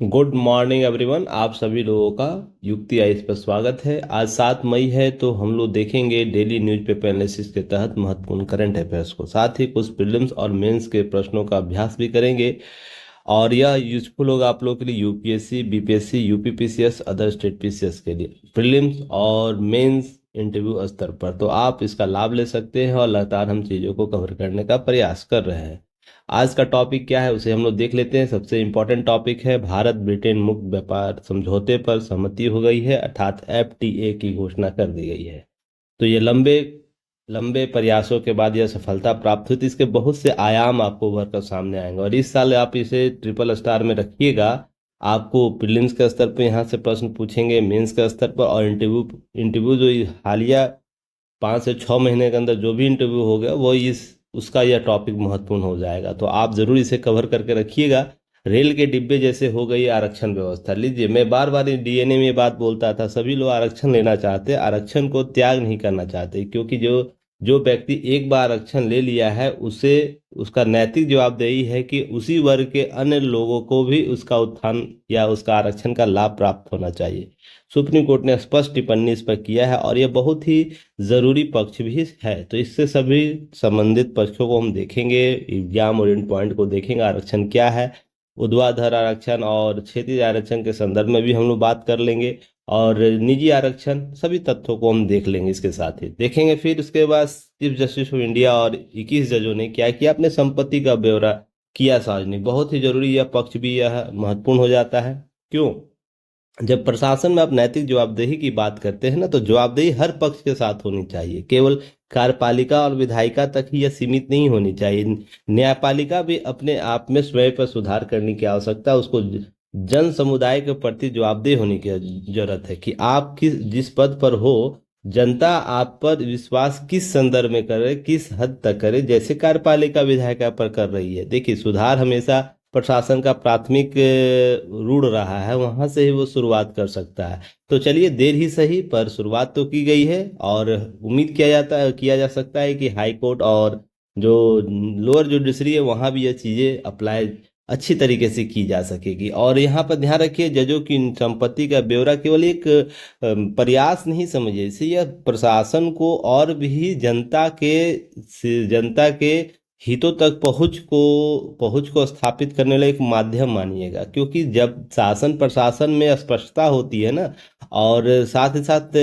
Good morning everyone. आप सभी लोगों का युक्ति आइस पर स्वागत है। आज 7 मई है तो हम लोग देखेंगे डेली न्यूज़पेपर एनालिसिस के तहत महत्वपूर्ण करंट अफेयर्स को, साथ ही कुछ प्रीलिम्स और मेंस के प्रश्नों का अभ्यास भी करेंगे। और यह यूजफुल होगा आप लोगों के लिए UPSC, BPSC, UPPCS, other state PCS के लिए प्रीलिम्स और मेंस इंटरव्यू स्तर पर। तो आप इसका लाभ ले सकते हैं और लगातार हम चीज़ों को कवर करने का प्रयास कर रहे हैं। आज का टॉपिक क्या है उसे हम लोग देख लेते हैं। सबसे इम्पोर्टेंट टॉपिक है भारत ब्रिटेन मुक्त व्यापार समझौते पर सहमति हो गई है, अर्थात एफटीए की घोषणा कर दी गई है। तो ये लंबे लंबे प्रयासों के बाद यह सफलता प्राप्त हुई। तो इसके बहुत से आयाम आपको उभर कर सामने आएंगे और इस साल आप इसे ट्रिपल स्टार में रखिएगा। आपको प्रीलिम्स के स्तर पर यहाँ से प्रश्न पूछेंगे, मेंस के स्तर पर, और इंटरव्यू इंटरव्यू जो हालिया 5 से 6 महीने के अंदर जो भी इंटरव्यू हो गया वो इस उसका यह टॉपिक महत्वपूर्ण हो जाएगा। तो आप जरूर इसे कवर करके रखिएगा। रेल के डिब्बे जैसे हो गई आरक्षण व्यवस्था। लीजिए, मैं बार बार डीएनए में ये बात बोलता था, सभी लोग आरक्षण लेना चाहते, आरक्षण को त्याग नहीं करना चाहते, क्योंकि जो जो व्यक्ति एक बार आरक्षण ले लिया है उसे उसका नैतिक जवाबदेही है कि उसी वर्ग के अन्य लोगों को भी उसका उत्थान या उसका आरक्षण का लाभ प्राप्त होना चाहिए। सुप्रीम कोर्ट ने स्पष्ट टिप्पणी इस पर किया है और यह बहुत ही जरूरी पक्ष भी है। तो इससे सभी संबंधित पक्षों को हम देखेंगे, एग्जाम ओरिएंट पॉइंट को देखेंगे, आरक्षण क्या है, ऊर्ध्वाधर आरक्षण और क्षेत्रीय आरक्षण के संदर्भ में भी हम लोग बात कर लेंगे, और निजी आरक्षण, सभी तथ्यों को हम देख लेंगे। इसके साथ ही देखेंगे फिर उसके बाद चीफ जस्टिस ऑफ इंडिया और 21 जजों ने क्या किया, अपने संपत्ति का ब्यौरा किया सार्वजनिक। बहुत ही जरूरी यह पक्ष भी यह महत्वपूर्ण हो जाता है। क्यों? जब प्रशासन में आप नैतिक जवाबदेही की बात करते हैं ना, तो जवाबदेही हर पक्ष के साथ होनी चाहिए। केवल कार्यपालिका और विधायिका तक ही यह सीमित नहीं होनी चाहिए। न्यायपालिका भी अपने आप में स्वयं पर सुधार करने की आवश्यकता है। उसको जन समुदाय के प्रति जवाबदेह होने की जरूरत है कि आप जिस पद पर हो, जनता आप पर विश्वास किस संदर्भ में करे, किस हद तक करे, जैसे कार्यपालिका विधायिका पर कर रही है। देखिए, सुधार हमेशा प्रशासन का प्राथमिक रूढ़ रहा है, वहां से ही वो शुरुआत कर सकता है। तो चलिए, देर ही सही पर शुरुआत तो की गई है और उम्मीद किया जा सकता है कि हाई कोर्ट और जो लोअर जुडिशरी है वहां भी ये चीजें अप्लाई अच्छी तरीके से की जा सकेगी। और यहाँ पर ध्यान रखिए, जजों की संपत्ति का ब्यौरा केवल एक प्रयास नहीं समझिए इसे, यह प्रशासन को और भी जनता के हितों तक पहुंच को स्थापित करने वाला एक माध्यम मानिएगा। क्योंकि जब शासन प्रशासन में स्पष्टता होती है ना, और साथ ही साथ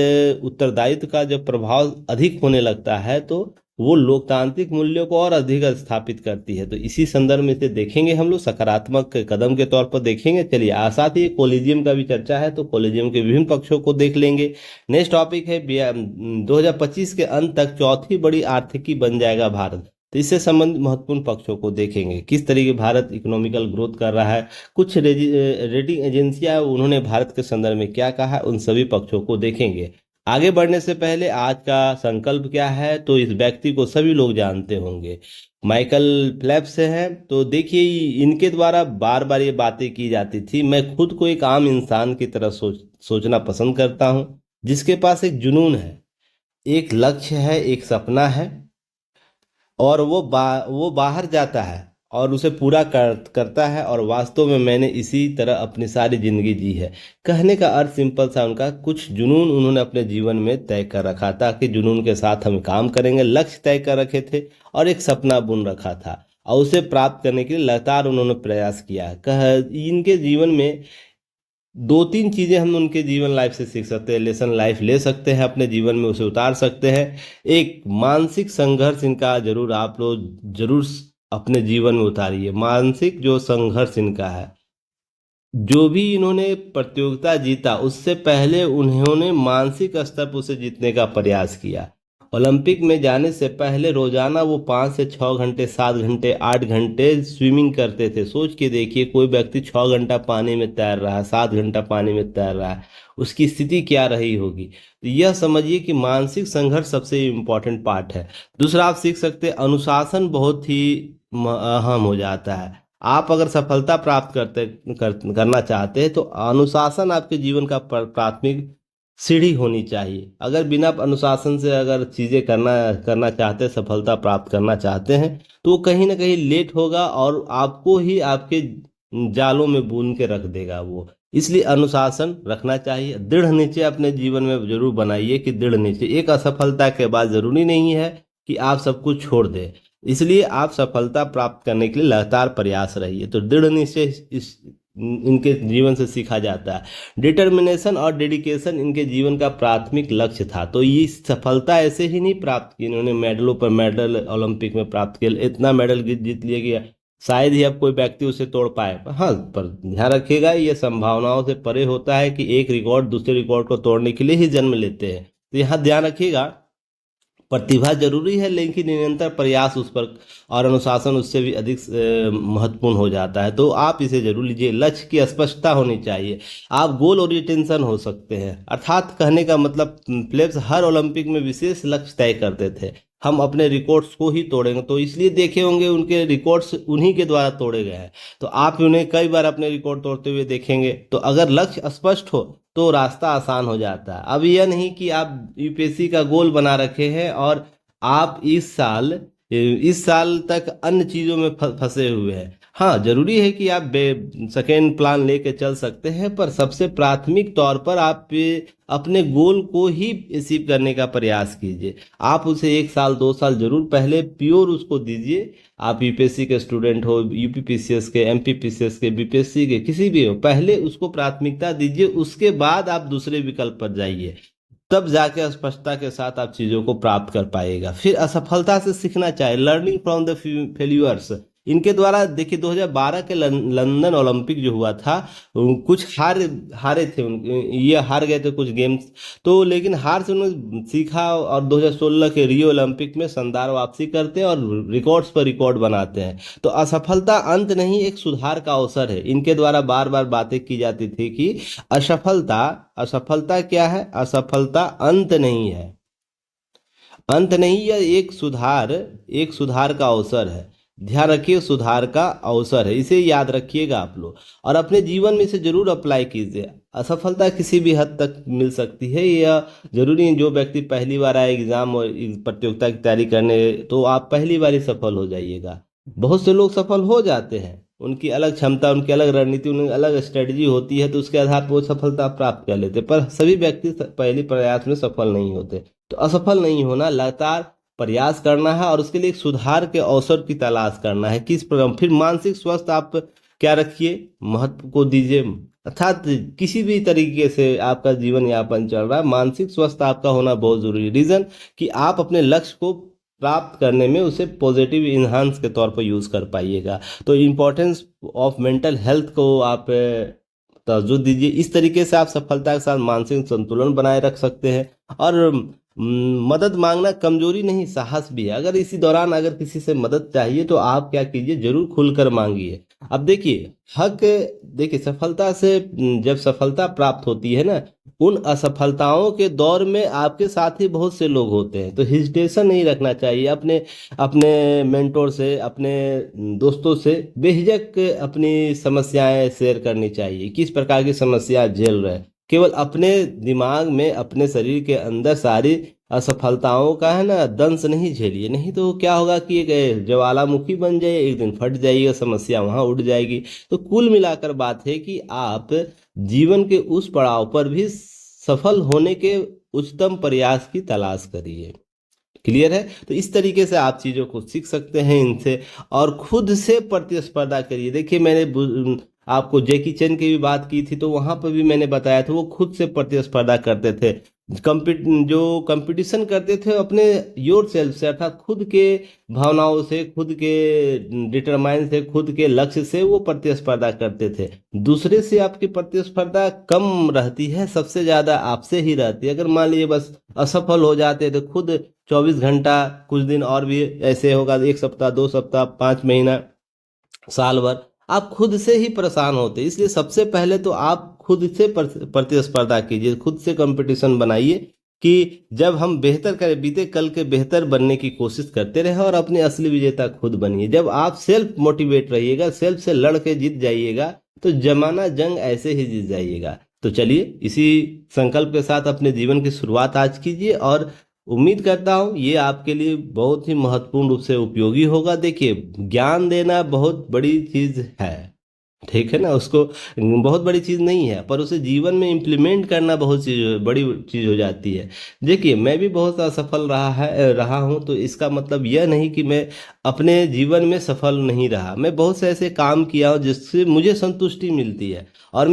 उत्तरदायित्व का जब प्रभाव अधिक होने लगता है, तो वो लोकतांत्रिक मूल्यों को और अधिक स्थापित करती है। तो इसी संदर्भ में इसे देखेंगे, हम लोग सकारात्मक कदम के तौर पर देखेंगे। चलिए, साथ ही कोलिजियम का भी चर्चा है, तो कोलिजियम के विभिन्न पक्षों को देख लेंगे। नेक्स्ट टॉपिक है 2025 के अंत तक चौथी बड़ी आर्थिकी बन जाएगा भारत। तो इससे संबंधित महत्वपूर्ण पक्षों को देखेंगे, किस तरीके भारत इकोनॉमिकल ग्रोथ कर रहा है, कुछ रेटिंग एजेंसियां उन्होंने भारत के संदर्भ में क्या कहा है, उन सभी पक्षों को देखेंगे। आगे बढ़ने से पहले आज का संकल्प क्या है, तो इस व्यक्ति को सभी लोग जानते होंगे, माइकल फेल्प्स हैं। तो देखिए, इनके द्वारा बार बार ये बातें की जाती थी। मैं खुद को एक आम इंसान की तरह सोचना पसंद करता हूँ, जिसके पास एक जुनून है, एक लक्ष्य है, एक सपना है, और वो बाहर जाता है और उसे पूरा करता है। और वास्तव में मैंने इसी तरह अपनी सारी जिंदगी जी है। कहने का अर्थ सिंपल सा, उनका कुछ जुनून उन्होंने अपने जीवन में तय कर रखा था कि जुनून के साथ हम काम करेंगे, लक्ष्य तय कर रखे थे और एक सपना बुन रखा था, और उसे प्राप्त करने के लिए लगातार उन्होंने प्रयास किया। इनके जीवन में दो तीन चीजें हम उनके जीवन लाइफ से सीख सकते हैं, लेसन लाइफ ले सकते हैं, अपने जीवन में उसे उतार सकते हैं। एक मानसिक संघर्ष इनका जरूर आप लोग जरूर अपने जीवन में उतारिए। मानसिक जो संघर्ष इनका है, जो भी इन्होंने प्रतियोगिता जीता उससे पहले उन्होंने मानसिक स्तर पर उसे जीतने का प्रयास किया। ओलंपिक में जाने से पहले रोजाना वो 5 से 6 घंटे, 7 घंटे, 8 घंटे स्विमिंग करते थे। सोच के देखिए, कोई व्यक्ति 6 घंटा पानी में तैर रहा है, 7 घंटा पानी में तैर रहा है, उसकी स्थिति क्या रही होगी। तो यह समझिए कि मानसिक संघर्ष सबसे इम्पोर्टेंट पार्ट है। दूसरा आप सीख सकते हैं, अनुशासन बहुत ही अहम हो जाता है। आप अगर सफलता प्राप्त करना चाहते हैं, तो अनुशासन आपके जीवन का प्राथमिक सीढ़ी होनी चाहिए। अगर बिना अनुशासन से अगर चीजें करना करना चाहते हैं, सफलता प्राप्त करना चाहते हैं, तो वो कहीं ना कहीं लेट होगा और आपको ही आपके जालों में बुन के रख देगा वो। इसलिए अनुशासन रखना चाहिए। दृढ़ निश्चय अपने जीवन में जरूर बनाइए कि दृढ़ निश्चय, एक असफलता के बाद जरूरी नहीं है कि आप सब कुछ छोड़ दें। इसलिए आप सफलता प्राप्त करने के लिए लगातार प्रयास रहिए। तो दृढ़ निश्चय इस इनके जीवन से सीखा जाता है। डिटर्मिनेशन और डेडिकेशन इनके जीवन का प्राथमिक लक्ष्य था। तो ये सफलता ऐसे ही नहीं प्राप्त की, इन्होंने मेडलों पर मेडल ओलंपिक में प्राप्त किया, इतना मेडल जीत लिया कि शायद ही अब कोई व्यक्ति उसे तोड़ पाए। हाँ, पर ध्यान रखिएगा ये संभावनाओं से परे होता है कि एक रिकॉर्ड दूसरे रिकॉर्ड को तोड़ने के लिए ही जन्म लेते हैं। तो यहाँ ध्यान रखिएगा, प्रतिभा जरूरी है लेकिन निरंतर प्रयास उस पर और अनुशासन उससे भी अधिक महत्वपूर्ण हो जाता है। तो आप इसे जरूर लीजिए। लक्ष्य की स्पष्टता होनी चाहिए। आप गोल ओरिएंटेशन हो सकते हैं, अर्थात कहने का मतलब प्लेब्स हर ओलंपिक में विशेष लक्ष्य तय करते थे। हम अपने रिकॉर्ड्स को ही तोड़ेंगे, तो इसलिए देखे होंगे उनके रिकॉर्ड्स उन्हीं के द्वारा तोड़े गए हैं। तो आप उन्हें कई बार अपने रिकॉर्ड तोड़ते हुए देखेंगे। तो अगर लक्ष्य स्पष्ट हो तो रास्ता आसान हो जाता है। अब यह नहीं कि आप यूपीएससी का गोल बना रखे हैं और आप इस साल तक अन्य चीज़ों में फंसे हुए हैं। हाँ, जरूरी है कि आप सेकेंड प्लान लेके चल सकते हैं, पर सबसे प्राथमिक तौर पर आप अपने गोल को ही अचीव करने का प्रयास कीजिए। आप उसे 1 साल 2 साल जरूर पहले प्योर उसको दीजिए। आप यूपीएससी के स्टूडेंट हो, यूपीपीसीएस के, एमपीपीसीएस के, बीपीएससी के, किसी भी हो, पहले उसको प्राथमिकता दीजिए। उसके बाद आप दूसरे विकल्प पर जाइए, तब जाके स्पष्टता के साथ आप चीजों को प्राप्त कर पाएगा। फिर असफलता से सीखना चाहिए, लर्निंग फ्रॉम द फेल्यूअर्स। इनके द्वारा देखिए 2012 के लंदन ओलंपिक जो हुआ था, कुछ हारे थे ये हार गए थे कुछ गेम्स, तो लेकिन हार से उन्होंने सीखा और 2016 के रियो ओलंपिक में शानदार वापसी करते हैं और रिकॉर्ड्स पर रिकॉर्ड बनाते हैं। तो असफलता अंत नहीं, एक सुधार का अवसर है। इनके द्वारा बार बार बातें की जाती थी कि असफलता क्या है? असफलता अंत नहीं है, अंत नहीं, यह एक सुधार का अवसर है। ध्यान रखिए, सुधार का अवसर है, इसे याद रखिएगा आप लोग और अपने जीवन में इसे जरूर अप्लाई कीजिए। असफलता किसी भी हद तक मिल सकती है, यह जरूरी नहीं। जो व्यक्ति पहली बार आए एग्जाम और प्रतियोगिता की तैयारी करने, तो आप पहली बार ही सफल हो जाइएगा। बहुत से लोग सफल हो जाते हैं, उनकी अलग क्षमता, उनकी अलग रणनीति, उनकी अलग स्ट्रेटजी होती है, तो उसके आधार पर वो सफलता प्राप्त कर लेते, पर सभी व्यक्ति पहले प्रयास में सफल नहीं होते। तो असफल नहीं होना, लगातार प्रयास करना है और उसके लिए एक सुधार के अवसर की तलाश करना है। किस प्रकार? फिर मानसिक स्वास्थ्य आप क्या रखिए, महत्व को दीजिए। अर्थात किसी भी तरीके से आपका जीवन यापन चल रहा है, मानसिक स्वास्थ्य आपका होना बहुत जरूरी है। रीजन कि आप अपने लक्ष्य को प्राप्त करने में उसे पॉजिटिव इन्हांस के तौर पर यूज कर पाइएगा। तो इम्पोर्टेंस ऑफ मेंटल हेल्थ को आप तवज्जो दीजिए। इस तरीके से आप सफलता के साथ मानसिक संतुलन बनाए रख सकते हैं। और मदद मांगना कमजोरी नहीं, साहस भी है। अगर इसी दौरान अगर किसी से मदद चाहिए तो आप क्या कीजिए, जरूर खुलकर मांगिए। अब देखिए सफलता से जब सफलता प्राप्त होती है ना, उन असफलताओं के दौर में आपके साथ ही बहुत से लोग होते हैं, तो हिजिटेशन नहीं रखना चाहिए। अपने अपने मेंटोर से, अपने दोस्तों से बेझिझक अपनी समस्याएं शेयर करनी चाहिए। किस प्रकार की समस्या झेल रहे हैं, केवल अपने दिमाग में, अपने शरीर के अंदर सारी असफलताओं का है ना दंश नहीं झेलिए, नहीं तो क्या होगा कि एक ज्वालामुखी बन जाए, एक दिन फट जाएगी, समस्या वहां उड़ जाएगी। तो कुल मिलाकर बात है कि आप जीवन के उस पड़ाव पर भी सफल होने के उच्चतम प्रयास की तलाश करिए। क्लियर है? तो इस तरीके से आप चीज़ों को सीख सकते हैं इनसे और खुद से प्रतिस्पर्धा करिए। देखिए मैंने आपको जैकी चैन की भी बात की थी, तो वहां पर भी मैंने बताया था वो खुद से प्रतिस्पर्धा करते थे। जो कंपटीशन करते थे अपने योर सेल्फ से, अर्थात खुद के भावनाओं से, खुद के डिटरमाइन से, खुद के लक्ष्य से वो प्रतिस्पर्धा करते थे। दूसरे से आपकी प्रतिस्पर्धा कम रहती है, सबसे ज्यादा आपसे ही रहती है। अगर मान लीजिए बस असफल हो जाते तो खुद 24 घंटा, कुछ दिन और भी ऐसे होगा, 1 सप्ताह, 2 सप्ताह, 5 महीना, साल भर आप खुद से ही परेशान होते। इसलिए सबसे पहले तो आप खुद से प्रतिस्पर्धा कीजिए, खुद से कंपटीशन बनाइए कि जब हम बेहतर करें, बीते कल के बेहतर बनने की कोशिश करते रहे और अपने असली विजेता खुद बनिए। जब आप सेल्फ मोटिवेट रहिएगा, सेल्फ से लड़ के जीत जाइएगा, तो जमाना जंग ऐसे ही जीत जाइएगा। तो चलिए इसी संकल्प के साथ अपने जीवन की शुरुआत आज कीजिए और उम्मीद करता हूँ ये आपके लिए बहुत ही महत्वपूर्ण रूप से उपयोगी होगा। देखिए ज्ञान देना बहुत बड़ी चीज है, ठीक है ना, उसको बहुत बड़ी चीज़ नहीं है, पर उसे जीवन में इम्प्लीमेंट करना बहुत चीज बड़ी चीज़ हो जाती है। देखिए, मैं भी बहुत असफल रहा हूँ, तो इसका मतलब यह नहीं कि मैं अपने जीवन में सफल नहीं रहा। मैं बहुत से ऐसे काम किया हूँ जिससे मुझे संतुष्टि मिलती है, और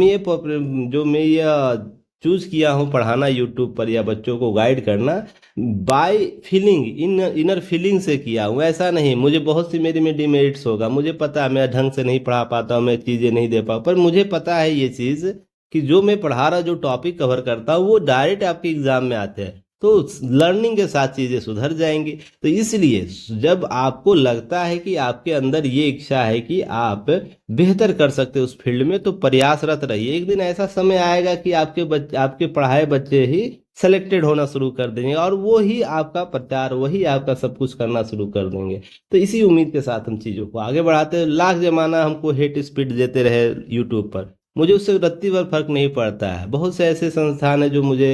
जो मैं ये चूज किया हूँ पढ़ाना यूट्यूब पर या बच्चों को गाइड करना, बाय फीलिंग, इनर फीलिंग से किया हूँ। ऐसा नहीं मुझे बहुत सी मेरी में डिमेरिट्स होगा, मुझे पता है मैं ढंग से नहीं पढ़ा पाता हूँ, मैं चीज़ें नहीं दे पाता, पर मुझे पता है ये चीज़ कि जो मैं पढ़ा रहा, जो टॉपिक कवर करता हूँ, वो डायरेक्ट आपके एग्जाम में आते हैं, तो लर्निंग के साथ चीज़ें सुधर जाएंगी। तो इसलिए जब आपको लगता है कि आपके अंदर ये इच्छा है कि आप बेहतर कर सकते हो उस फील्ड में, तो प्रयासरत रहिए। एक दिन ऐसा समय आएगा कि आपके पढ़ाए बच्चे ही सेलेक्टेड होना शुरू कर देंगे, और वो ही आपका प्रचार, वही आपका सब कुछ करना शुरू कर देंगे। तो इसी उम्मीद के साथ हम चीज़ों को आगे बढ़ाते हैं। लाख जमाना हमको हेट स्पीड देते रहे यूट्यूब पर, मुझे उससे रत्ती भर फर्क नहीं पड़ता है। बहुत से ऐसे संस्थान हैं जो मुझे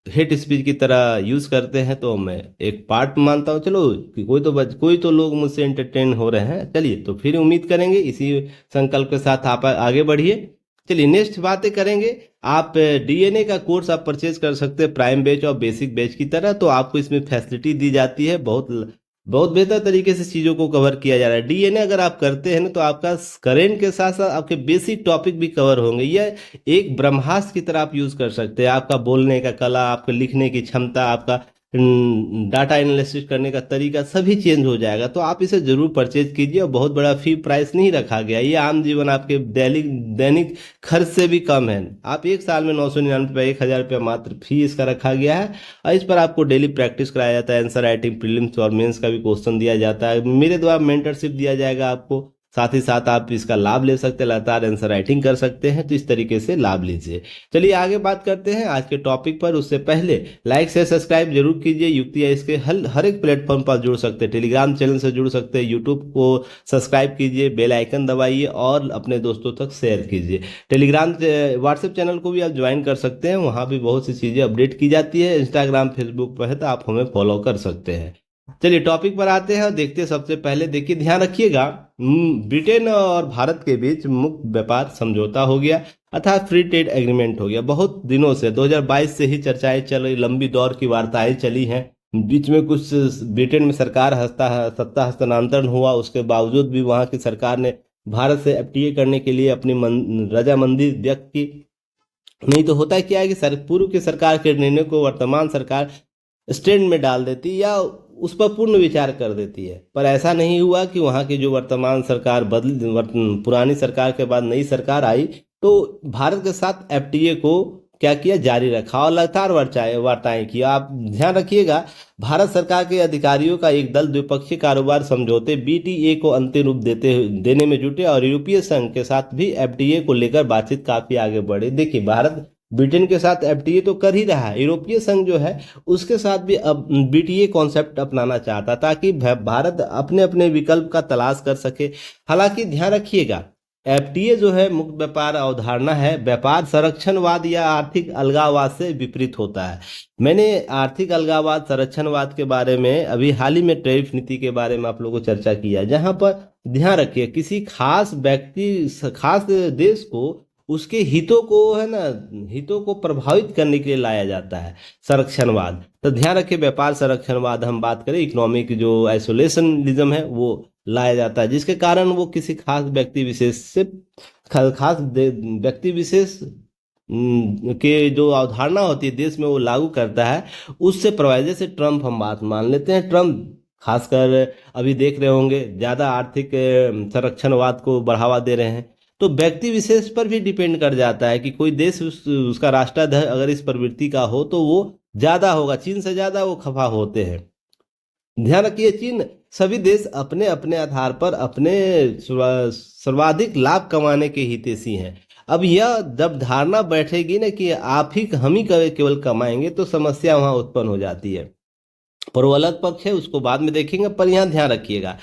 हेट स्पीच की तरह यूज करते हैं, तो मैं एक पार्ट मानता हूँ। चलो कि कोई तो लोग मुझसे एंटरटेन हो रहे हैं, चलिए तो फिर उम्मीद करेंगे इसी संकल्प के साथ आप आगे बढ़िए। चलिए नेक्स्ट बातें करेंगे। आप डीएनए का कोर्स आप परचेज कर सकते हैं प्राइम बैच और बेसिक बैच की तरह, तो आपको इसमें फैसिलिटी दी जाती है, बहुत बहुत बेहतर तरीके से चीज़ों को कवर किया जा रहा है। डीएनए अगर आप करते हैं ना, तो आपका करेंट के साथ साथ आपके बेसिक टॉपिक भी कवर होंगे। यह एक ब्रह्मास्त्र की तरह आप यूज़ कर सकते हैं। आपका बोलने का कला, आपके लिखने की क्षमता, आपका डाटा एनालिसिस करने का तरीका सभी चेंज हो जाएगा। तो आप इसे जरूर परचेज कीजिए, और बहुत बड़ा फी प्राइस नहीं रखा गया, ये आम जीवन आपके दैनिक दैनिक खर्च से भी कम है। आप एक साल में 999 1000 रुपया मात्र फी इसका रखा गया है, और इस पर आपको डेली प्रैक्टिस कराया जाता है। आंसर राइटिंग, प्रीलिम्स और मेंस का भी क्वेश्चन दिया जाता है। मेरे द्वारा मेंटरशिप दिया जाएगा आपको, साथ ही साथ आप इसका लाभ ले सकते हैं, लगातार आंसर राइटिंग कर सकते हैं। तो इस तरीके से लाभ लीजिए। चलिए आगे बात करते हैं आज के टॉपिक पर। उससे पहले लाइक से सब्सक्राइब जरूर कीजिए। युक्ति है इसके हर एक प्लेटफॉर्म पर जुड़ सकते हैं, टेलीग्राम चैनल से जुड़ सकते हैं, यूट्यूब को सब्सक्राइब कीजिए, बेल आइकन दबाइए और अपने दोस्तों तक शेयर कीजिए। टेलीग्राम व्हाट्सएप चैनल को भी आप ज्वाइन कर सकते हैं, वहाँ भी बहुत सी चीज़ें अपडेट की जाती है। इंस्टाग्राम फेसबुक पर है तो आप हमें फॉलो कर सकते हैं। चलिए टॉपिक पर आते हैं और देखते हैं। सबसे पहले देखिए, ध्यान रखिएगा, ब्रिटेन और भारत के बीच मुक्त व्यापार समझौता हो गया, अर्थात फ्री ट्रेड एग्रीमेंट हो गया। बहुत दिनों से 2022 से ही चर्चाएं चल रही, लंबी दौर की वार्ताएं चली हैं। बीच में कुछ ब्रिटेन में सत्ता हस्तांतरण हुआ, उसके बावजूद भी वहां की सरकार ने भारत से एफटीए करने के लिए अपनी रजामंदी व्यक्त की। नहीं तो होता क्या है कि पूर्व की सरकार के निर्णय को वर्तमान सरकार स्टैंड में डाल देती या उस पर पूर्ण विचार कर देती है। पर ऐसा नहीं हुआ कि वहाँ की जो वर्तमान सरकार पुरानी सरकार के बाद नई सरकार आई, तो भारत के साथ एफटीए को क्या किया, जारी रखा और लगातार वार्ताएं किया। आप ध्यान रखिएगा, भारत सरकार के अधिकारियों का एक दल द्विपक्षीय कारोबार समझौते बीटीए को अंतिम रूप देने में जुटे, और यूरोपीय संघ के साथ भी एफटीए को लेकर बातचीत काफी आगे बढ़ी। देखिए, भारत ब्रिटेन के साथ एफटीए तो कर ही रहा है, यूरोपीय संघ जो है उसके साथ भी अब बीटीए कॉन्सेप्ट अपनाना चाहता, ताकि भारत अपने अपने विकल्प का तलाश कर सके। हालांकि ध्यान रखिएगा, एफटीए जो है मुक्त व्यापार अवधारणा है, व्यापार संरक्षणवाद या आर्थिक अलगाववाद से विपरीत होता है। मैंने आर्थिक अलगाववाद, संरक्षणवाद के बारे में अभी हाल ही में टैरिफ नीति के बारे में आप लोगों को चर्चा किया, जहां पर ध्यान रखिए किसी खास देश को उसके हितों को, है ना, हितों को प्रभावित करने के लिए लाया जाता है संरक्षणवाद। तो ध्यान रखिए, व्यापार संरक्षणवाद हम बात करें, इकोनॉमिक जो आइसोलेशनिज्म है वो लाया जाता है, जिसके कारण वो किसी खास व्यक्ति विशेष से व्यक्ति विशेष के जो अवधारणा होती है देश में वो लागू करता है, उससे प्रभावित। जैसे ट्रम्प हम बात मान लेते हैं, ट्रम्प खासकर अभी देख रहे होंगे ज़्यादा आर्थिक संरक्षणवाद को बढ़ावा दे रहे हैं। तो व्यक्ति विशेष पर भी डिपेंड कर जाता है कि कोई देश उसका राष्ट्राध्यक्ष अगर इस प्रवृत्ति का हो तो वो ज़्यादा होगा, चीन से ज़्यादा वो खफा होते हैं। ध्यान रखिए, चीन सभी देश अपने अपने आधार पर अपने सर्वाधिक लाभ कमाने के हितैषी हैं। अब यह जब धारणा बैठेगी ना कि हम ही केवल कमाएंगे, तो समस्या वहां उत्पन्न हो जाती है। पर वो अलग पक्ष है, उसको बाद में देखेंगे। पर यहाँ ध्यान रखिएगा,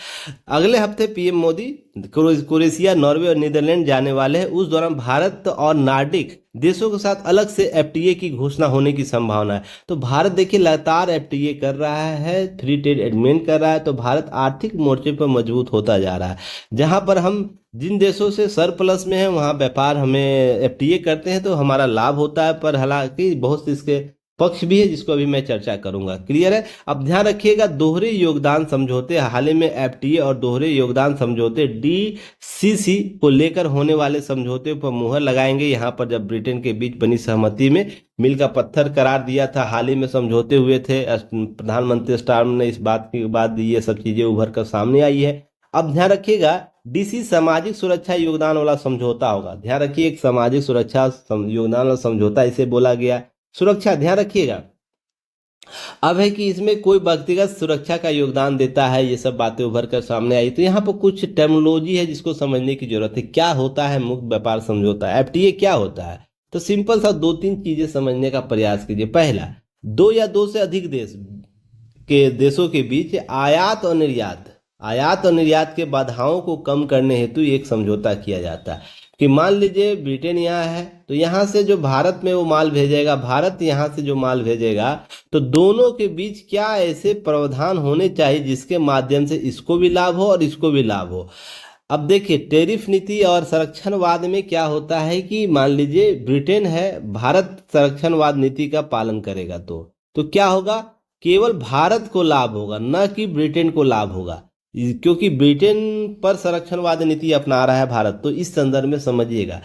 अगले हफ्ते पीएम मोदी क्रोएशिया, नॉर्वे और नीदरलैंड जाने वाले हैं। उस दौरान भारत और नार्डिक देशों के साथ अलग से एफटीए की घोषणा होने की संभावना है। तो भारत देखिए लगातार एफटीए कर रहा है, फ्री ट्रेड एग्रीमेंट कर रहा है, तो भारत आर्थिक मोर्चे पर मजबूत होता जा रहा है। जहां पर हम जिन देशों से सरप्लस में है वहां व्यापार हमें एफटीए करते हैं तो हमारा लाभ होता है, पर हालांकि बहुत से इसके पक्ष भी है जिसको अभी मैं चर्चा करूंगा। क्लियर है। अब ध्यान रखिएगा, दोहरे योगदान समझौते, हाल ही में एफटीए और दोहरे योगदान समझौते डीसीसी को लेकर होने वाले समझौते पर मुहर लगाएंगे। यहां पर जब ब्रिटेन के बीच बनी सहमति में मील का पत्थर करार दिया था, हाल ही में समझौते हुए थे, प्रधानमंत्री स्टारमर ने इस बात के बाद ये सब चीजें उभर कर सामने आई है। अब ध्यान रखिएगा, डीसी सामाजिक सुरक्षा योगदान वाला समझौता होगा। ध्यान रखिए, एक सामाजिक सुरक्षा योगदान वाला समझौता इसे बोला गया। सुरक्षा, ध्यान रखिएगा, अब है कि इसमें कोई व्यक्तिगत सुरक्षा का योगदान देता है, ये सब बातें उभर कर सामने आई। तो यहाँ पर कुछ टर्मिनोलॉजी है जिसको समझने की जरूरत है। क्या होता है मुक्त व्यापार समझौता, एफटीए क्या होता है? तो सिंपल सा 2-3 चीजें समझने का प्रयास कीजिए। पहला, दो या दो से अधिक देशों के बीच आयात और निर्यात के बाधाओं को कम करने हेतु एक समझौता किया जाता है। कि मान लीजिए ब्रिटेन यहाँ है, तो यहाँ से जो भारत में वो माल भेजेगा, भारत यहाँ से जो माल भेजेगा, तो दोनों के बीच क्या ऐसे प्रावधान होने चाहिए जिसके माध्यम से इसको भी लाभ हो और इसको भी लाभ हो। अब देखिए, टैरिफ नीति और संरक्षणवाद में क्या होता है कि मान लीजिए ब्रिटेन है, भारत संरक्षणवाद नीति का पालन करेगा तो क्या होगा? केवल भारत को लाभ होगा, न कि ब्रिटेन को लाभ होगा, क्योंकि ब्रिटेन पर संरक्षणवाद नीति अपना रहा है भारत। तो इस संदर्भ में समझिएगा,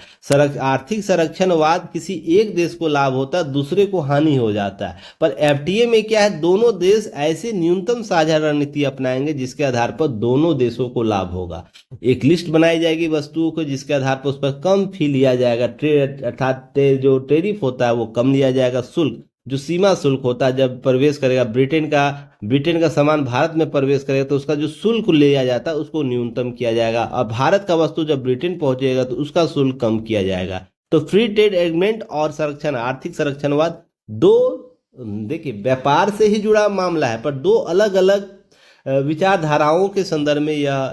आर्थिक संरक्षणवाद किसी एक देश को लाभ होता है, दूसरे को हानि हो जाता है। पर एफटीए में क्या है, दोनों देश ऐसे न्यूनतम साझा रणनीति अपनाएंगे जिसके आधार पर दोनों देशों को लाभ होगा। एक लिस्ट बनाई जाएगी वस्तुओं को जिसके आधार पर उस पर कम फी लिया जाएगा, अर्थात जो टैरिफ होता है वो कम लिया जाएगा, शुल्क जो सीमा शुल्क होता है जब प्रवेश करेगा ब्रिटेन का सामान भारत में प्रवेश करेगा तो उसका जो शुल्क लिया जाता है उसको न्यूनतम किया जाएगा, और भारत का वस्तु जब ब्रिटेन पहुंचेगा तो उसका शुल्क कम किया जाएगा। तो फ्री ट्रेड एग्रीमेंट और आर्थिक संरक्षणवाद देखिए व्यापार से ही जुड़ा मामला है, पर दो अलग अलग विचारधाराओं के संदर्भ में यह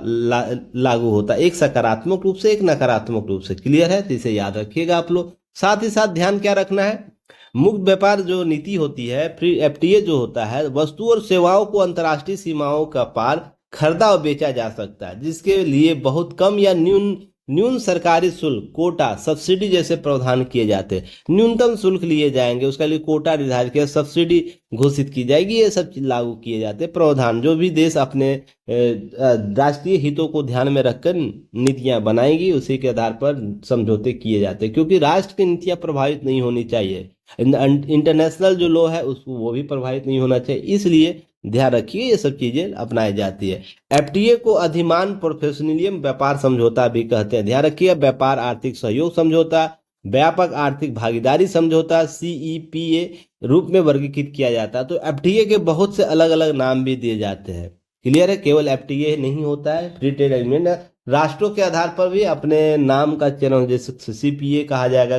लागू होता है, एक सकारात्मक रूप से, एक नकारात्मक रूप से। क्लियर है? तो इसे याद रखिएगा आप लोग। साथ ही साथ ध्यान क्या रखना है, मुक्त व्यापार जो नीति होती है, फ्री एफटीए जो होता है, वस्तु और सेवाओं को अंतर्राष्ट्रीय सीमाओं का पार खरीदा और बेचा जा सकता है, जिसके लिए बहुत कम या न्यून सरकारी शुल्क, कोटा, सब्सिडी जैसे प्रावधान किए जाते हैं। न्यूनतम शुल्क लिए जाएंगे, उसके लिए कोटा निर्धारित किया, सब्सिडी घोषित की जाएगी, ये सब लागू किए जाते हैं प्रावधान। जो भी देश अपने राष्ट्रीय हितों को ध्यान में रखकर नीतियां बनाएंगी, उसी के आधार पर समझौते किए जाते हैं, क्योंकि राष्ट्र की नीतियां प्रभावित नहीं होनी चाहिए, इंटरनेशनल जो लॉ है उसको वो भी प्रभावित नहीं होना चाहिए, इसलिए ध्यान रखिए ये सब चीजें अपनाई जाती है। एफटीए को अधिमान प्रोफेशनलिज्म व्यापार समझौता भी कहते हैं। ध्यान रखिए, व्यापार आर्थिक सहयोग समझौता, व्यापक आर्थिक भागीदारी समझौता, सीईपीए रूप में वर्गीकृत किया जाता है। तो एफटीए के बहुत से अलग अलग नाम भी दिए जाते हैं। क्लियर है? केवल एफटीए नहीं होता है, फ्री ट्रेड एग्रीमेंट राष्ट्रों के आधार पर भी अपने नाम का चयन, जैसे सीपीए कहा जाएगा,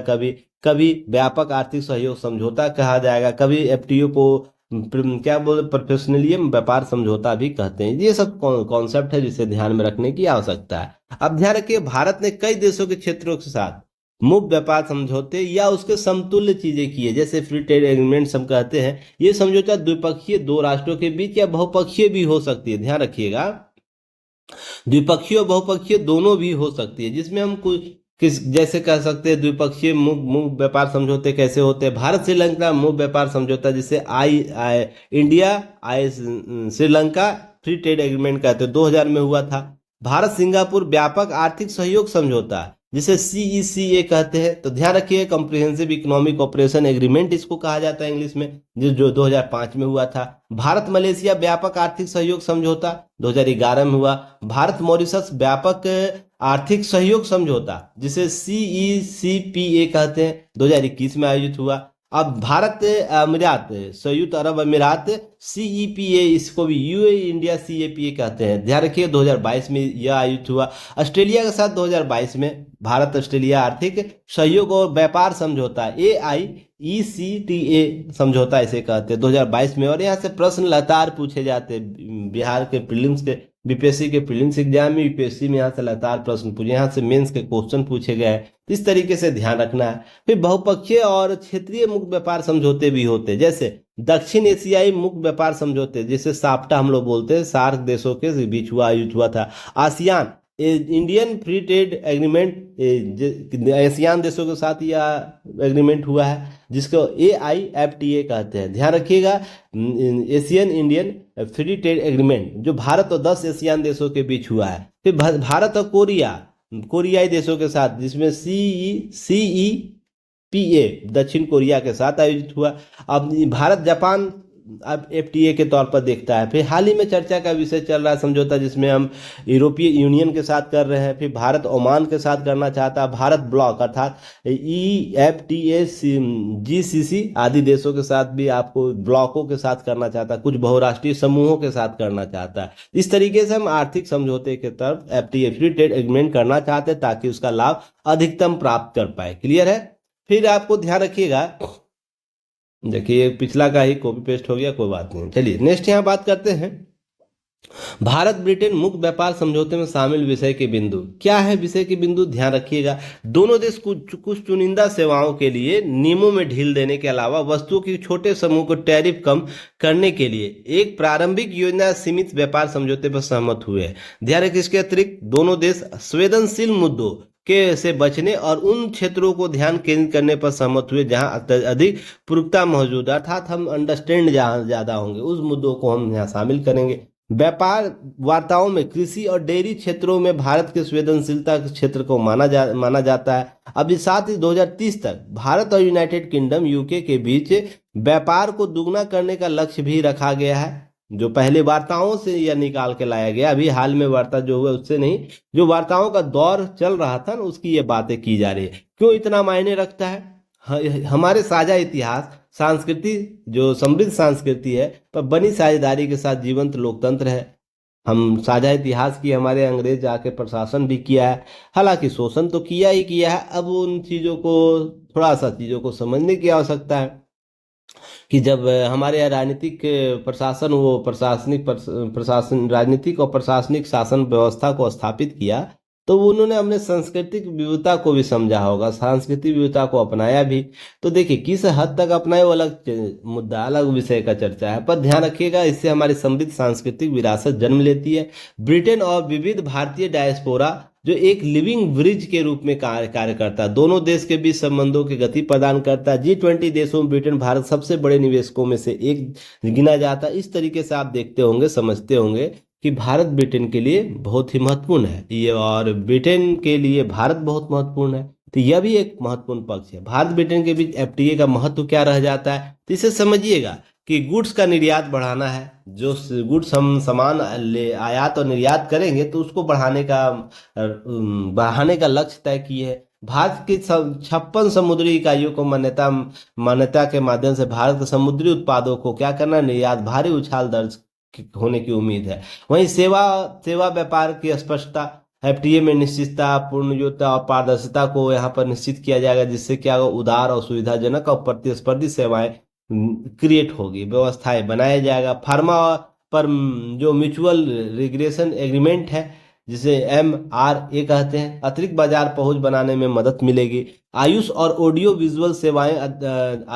कभी व्यापक आर्थिक सहयोग समझौता कहा जाएगा, कभी एफटीए को क्या बोले प्रोफेशनलिज्म व्यापार समझौता भी कहते हैं। ये सब कॉन्सेप्ट है जिसे ध्यान में रखने की आवश्यकता है। अब ध्यान रखिए, भारत ने कई देशों के क्षेत्रों के साथ मुक्त व्यापार समझौते या उसके समतुल्य चीजें की है, जैसे फ्री ट्रेड एग्रीमेंट हम कहते हैं। ये समझौता द्विपक्षीय, दो राष्ट्रों के बीच या बहुपक्षीय भी हो सकती है। ध्यान रखिएगा, द्विपक्षीय और बहुपक्षीय दोनों भी हो सकती है, जिसमें हम जैसे कह सकते हैं द्विपक्षीय मुक्त व्यापार समझौते कैसे होते हैं। भारत श्रीलंका मुक्त व्यापार समझौता जिसे India Sri Lanka free trade agreement कहते हैं, 2000 में हुआ था। भारत सिंगापुर व्यापक आर्थिक सहयोग समझौता जिसे CECA कहते हैं। तो ध्यान रखिए, कॉम्प्रिहेंसिव इकोनॉमिक कोऑपरेशन एग्रीमेंट इसको कहा जाता है इंग्लिश में, जो 2005 में हुआ था। भारत मलेशिया व्यापक आर्थिक सहयोग समझौता 2011 में हुआ। भारत मॉरिशस व्यापक आर्थिक सहयोग समझौता जिसे CECPA कहते हैं, 2021 में आयोजित हुआ। अब भारत अमीरात, संयुक्त अरब अमीरात, CEPA, इसको भी UAE इंडिया CAPA कहते हैं। ध्यान रखिए 2022 में यह आयोजित हुआ। ऑस्ट्रेलिया के साथ 2022 में भारत ऑस्ट्रेलिया आर्थिक सहयोग और व्यापार समझौता AIECTA समझौता इसे कहते हैं 2022 में। और यहाँ से प्रश्न लगातार पूछे जाते हैं बिहार के प्रीलिम्स के, बीपीएससी के प्रीलिम्स एग्जाम में, यूपीएससी में यहाँ से लगातार प्रश्न पूछे, यहाँ से मेंस के क्वेश्चन पूछे गए हैं। तो इस तरीके से ध्यान रखना है। फिर बहुपक्षीय और क्षेत्रीय मुक्त व्यापार समझौते भी होते हैं, जैसे दक्षिण एशियाई मुक्त व्यापार समझौते, जैसे साप्टा हम लोग बोलते हैं, सार्क देशों के बीच आयोजित हुआ था। ASEAN Indian free trade agreement, ASEAN देशों के साथ यह एग्रीमेंट हुआ है, जिसको AIFTA कहते हैं। ध्यान रखिएगा, Asian Indian free trade agreement जो भारत और 10 एशियान देशों के बीच हुआ है। फिर भारत और कोरियाई देशों के साथ, जिसमें CEPA दक्षिण कोरिया के साथ आयोजित हुआ। अब भारत जापान अब FTA के तौर पर देखता है। फिर हाल ही में चर्चा का विषय चल रहा है समझौता, जिसमें हम यूरोपीय यूनियन के साथ कर रहे हैं। फिर भारत ओमान के साथ करना चाहता है। भारत ब्लॉक अर्थात EFTA GCC आदि देशों के साथ भी आपको ब्लॉकों के साथ करना चाहता है, कुछ बहुराष्ट्रीय समूहों के साथ करना चाहता है। इस तरीके से हम आर्थिक समझौते के तरफ FTA फ्री ट्रेड एग्रीमेंट करना चाहते हैं, ताकि उसका लाभ अधिकतम प्राप्त कर पाए। क्लियर है। फिर आपको ध्यान रखिएगा, देखिए पिछला का ही कॉपी पेस्ट हो गया, कोई बात नहीं। चलिए नेक्स्ट यहाँ बात करते हैं, भारत ब्रिटेन मुक्त व्यापार समझौते में शामिल विषय के बिंदु। क्या है विषय के बिंदु, ध्यान रखिएगा। दोनों देश कुछ चुनिंदा सेवाओं के लिए नियमों में ढील देने के अलावा वस्तुओं के छोटे समूह को टैरिफ कम करने के लिए एक प्रारंभिक योजना सीमित व्यापार समझौते पर सहमत हुए हैं। ध्यान रखिए, इसके अतिरिक्त दोनों देश संवेदनशील मुद्दों के से बचने और उन क्षेत्रों को ध्यान केंद्रित करने पर सहमत हुए जहां अधिक पूर्वता मौजूद है, अर्थात हम अंडरस्टैंड जहां ज्यादा होंगे उस मुद्दों को हम यहाँ शामिल करेंगे। व्यापार वार्ताओं में कृषि और डेयरी क्षेत्रों में भारत के संवेदनशीलता के क्षेत्र को माना जाता है। अभी साथ ही 2030 तक भारत और यूनाइटेड किंगडम UK के बीच व्यापार को दुगना करने का लक्ष्य भी रखा गया है। जो पहले वार्ताओं से यह निकाल के लाया गया, अभी हाल में वार्ता जो हुआ उससे नहीं, जो वार्ताओं का दौर चल रहा था ना, उसकी ये बातें की जा रही है। क्यों इतना मायने रखता है? हमारे साझा इतिहास, संस्कृति, जो समृद्ध संस्कृति है, पर बनी साझेदारी के साथ जीवंत लोकतंत्र है। हम साझा इतिहास की, हमारे अंग्रेज आके प्रशासन भी किया है, हालांकि शोषण तो किया ही किया है। अब उन चीज़ों को, थोड़ा सा चीज़ों को समझने की आवश्यकता है कि जब हमारे राजनीतिक प्रशासन, वो प्रशासन राजनीतिक और प्रशासनिक शासन व्यवस्था को स्थापित किया, तो उन्होंने अपने सांस्कृतिक विविधता को भी समझा होगा, सांस्कृतिक विविधता को अपनाया भी। तो देखिए किस हद तक अपनाए वो अलग मुद्दा, अलग विषय का चर्चा है, पर ध्यान रखिएगा इससे हमारी समृद्ध सांस्कृतिक विरासत जन्म लेती है। ब्रिटेन और विविध भारतीय डायस्पोरा जो एक लिविंग ब्रिज के रूप में कार्य करता है, दोनों देश के बीच संबंधों की गति प्रदान करता है। G20 देशों में ब्रिटेन भारत सबसे बड़े निवेशकों में से एक गिना जाता है। इस तरीके से आप देखते होंगे, समझते होंगे कि भारत ब्रिटेन के लिए बहुत ही महत्वपूर्ण है ये, और ब्रिटेन के लिए भारत बहुत महत्वपूर्ण है। तो यह भी एक महत्वपूर्ण पक्ष है। भारत ब्रिटेन के बीच FTA का महत्व क्या रह जाता है, तो इसे समझिएगा कि गुड्स का निर्यात बढ़ाना है। जो गुड्स हम सामान आयात और निर्यात करेंगे तो उसको बढ़ाने का लक्ष्य तय किए है। भारत की 56 समुद्री इकाइयों को मान्यता के माध्यम से भारत के समुद्री उत्पादों को क्या करना, निर्यात भारी उछाल दर्ज होने की उम्मीद है। वहीं सेवा व्यापार की स्पष्टता, FTA में निश्चितता, पूर्णयोग्यता और पारदर्शिता को यहाँ पर निश्चित किया जाएगा, जिससे क्या उदार और सुविधाजनक और प्रतिस्पर्धी सेवाएं क्रिएट होगी, व्यवस्थाएं बनाया जाएगा। फार्मा पर जो म्यूचुअल रिग्रेशन एग्रीमेंट है, जिसे MRA कहते हैं, अतिरिक्त बाजार पहुंच बनाने में मदद मिलेगी। आयुष और ऑडियो विजुअल सेवाएं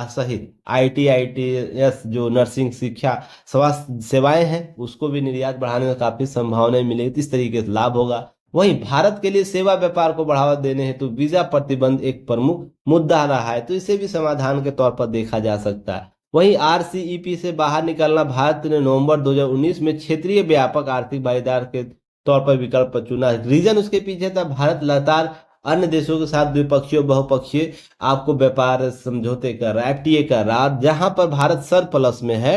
सहित ITS जो नर्सिंग, शिक्षा, स्वास्थ्य सेवाएं हैं, उसको भी निर्यात बढ़ाने में काफी संभावनाएं मिलेगी। इस तरीके से लाभ होगा। वहीं भारत के लिए सेवा व्यापार को बढ़ावा देने हेतु वीजा प्रतिबंध एक प्रमुख मुद्दा रहा है, तो इसे भी समाधान के तौर पर देखा जा सकता है। वहीं RCEP से बाहर निकलना, भारत ने नवंबर 2019 में क्षेत्रीय व्यापक आर्थिक भागीदार के तौर पर विकल्प चुना। रीजन उसके पीछे था, भारत लगातार अन्य देशों के साथ द्विपक्षीय बहुपक्षीय आपको व्यापार समझौते कर रहा है, FTA कर रहा है। जहां पर भारत सरप्लस में है,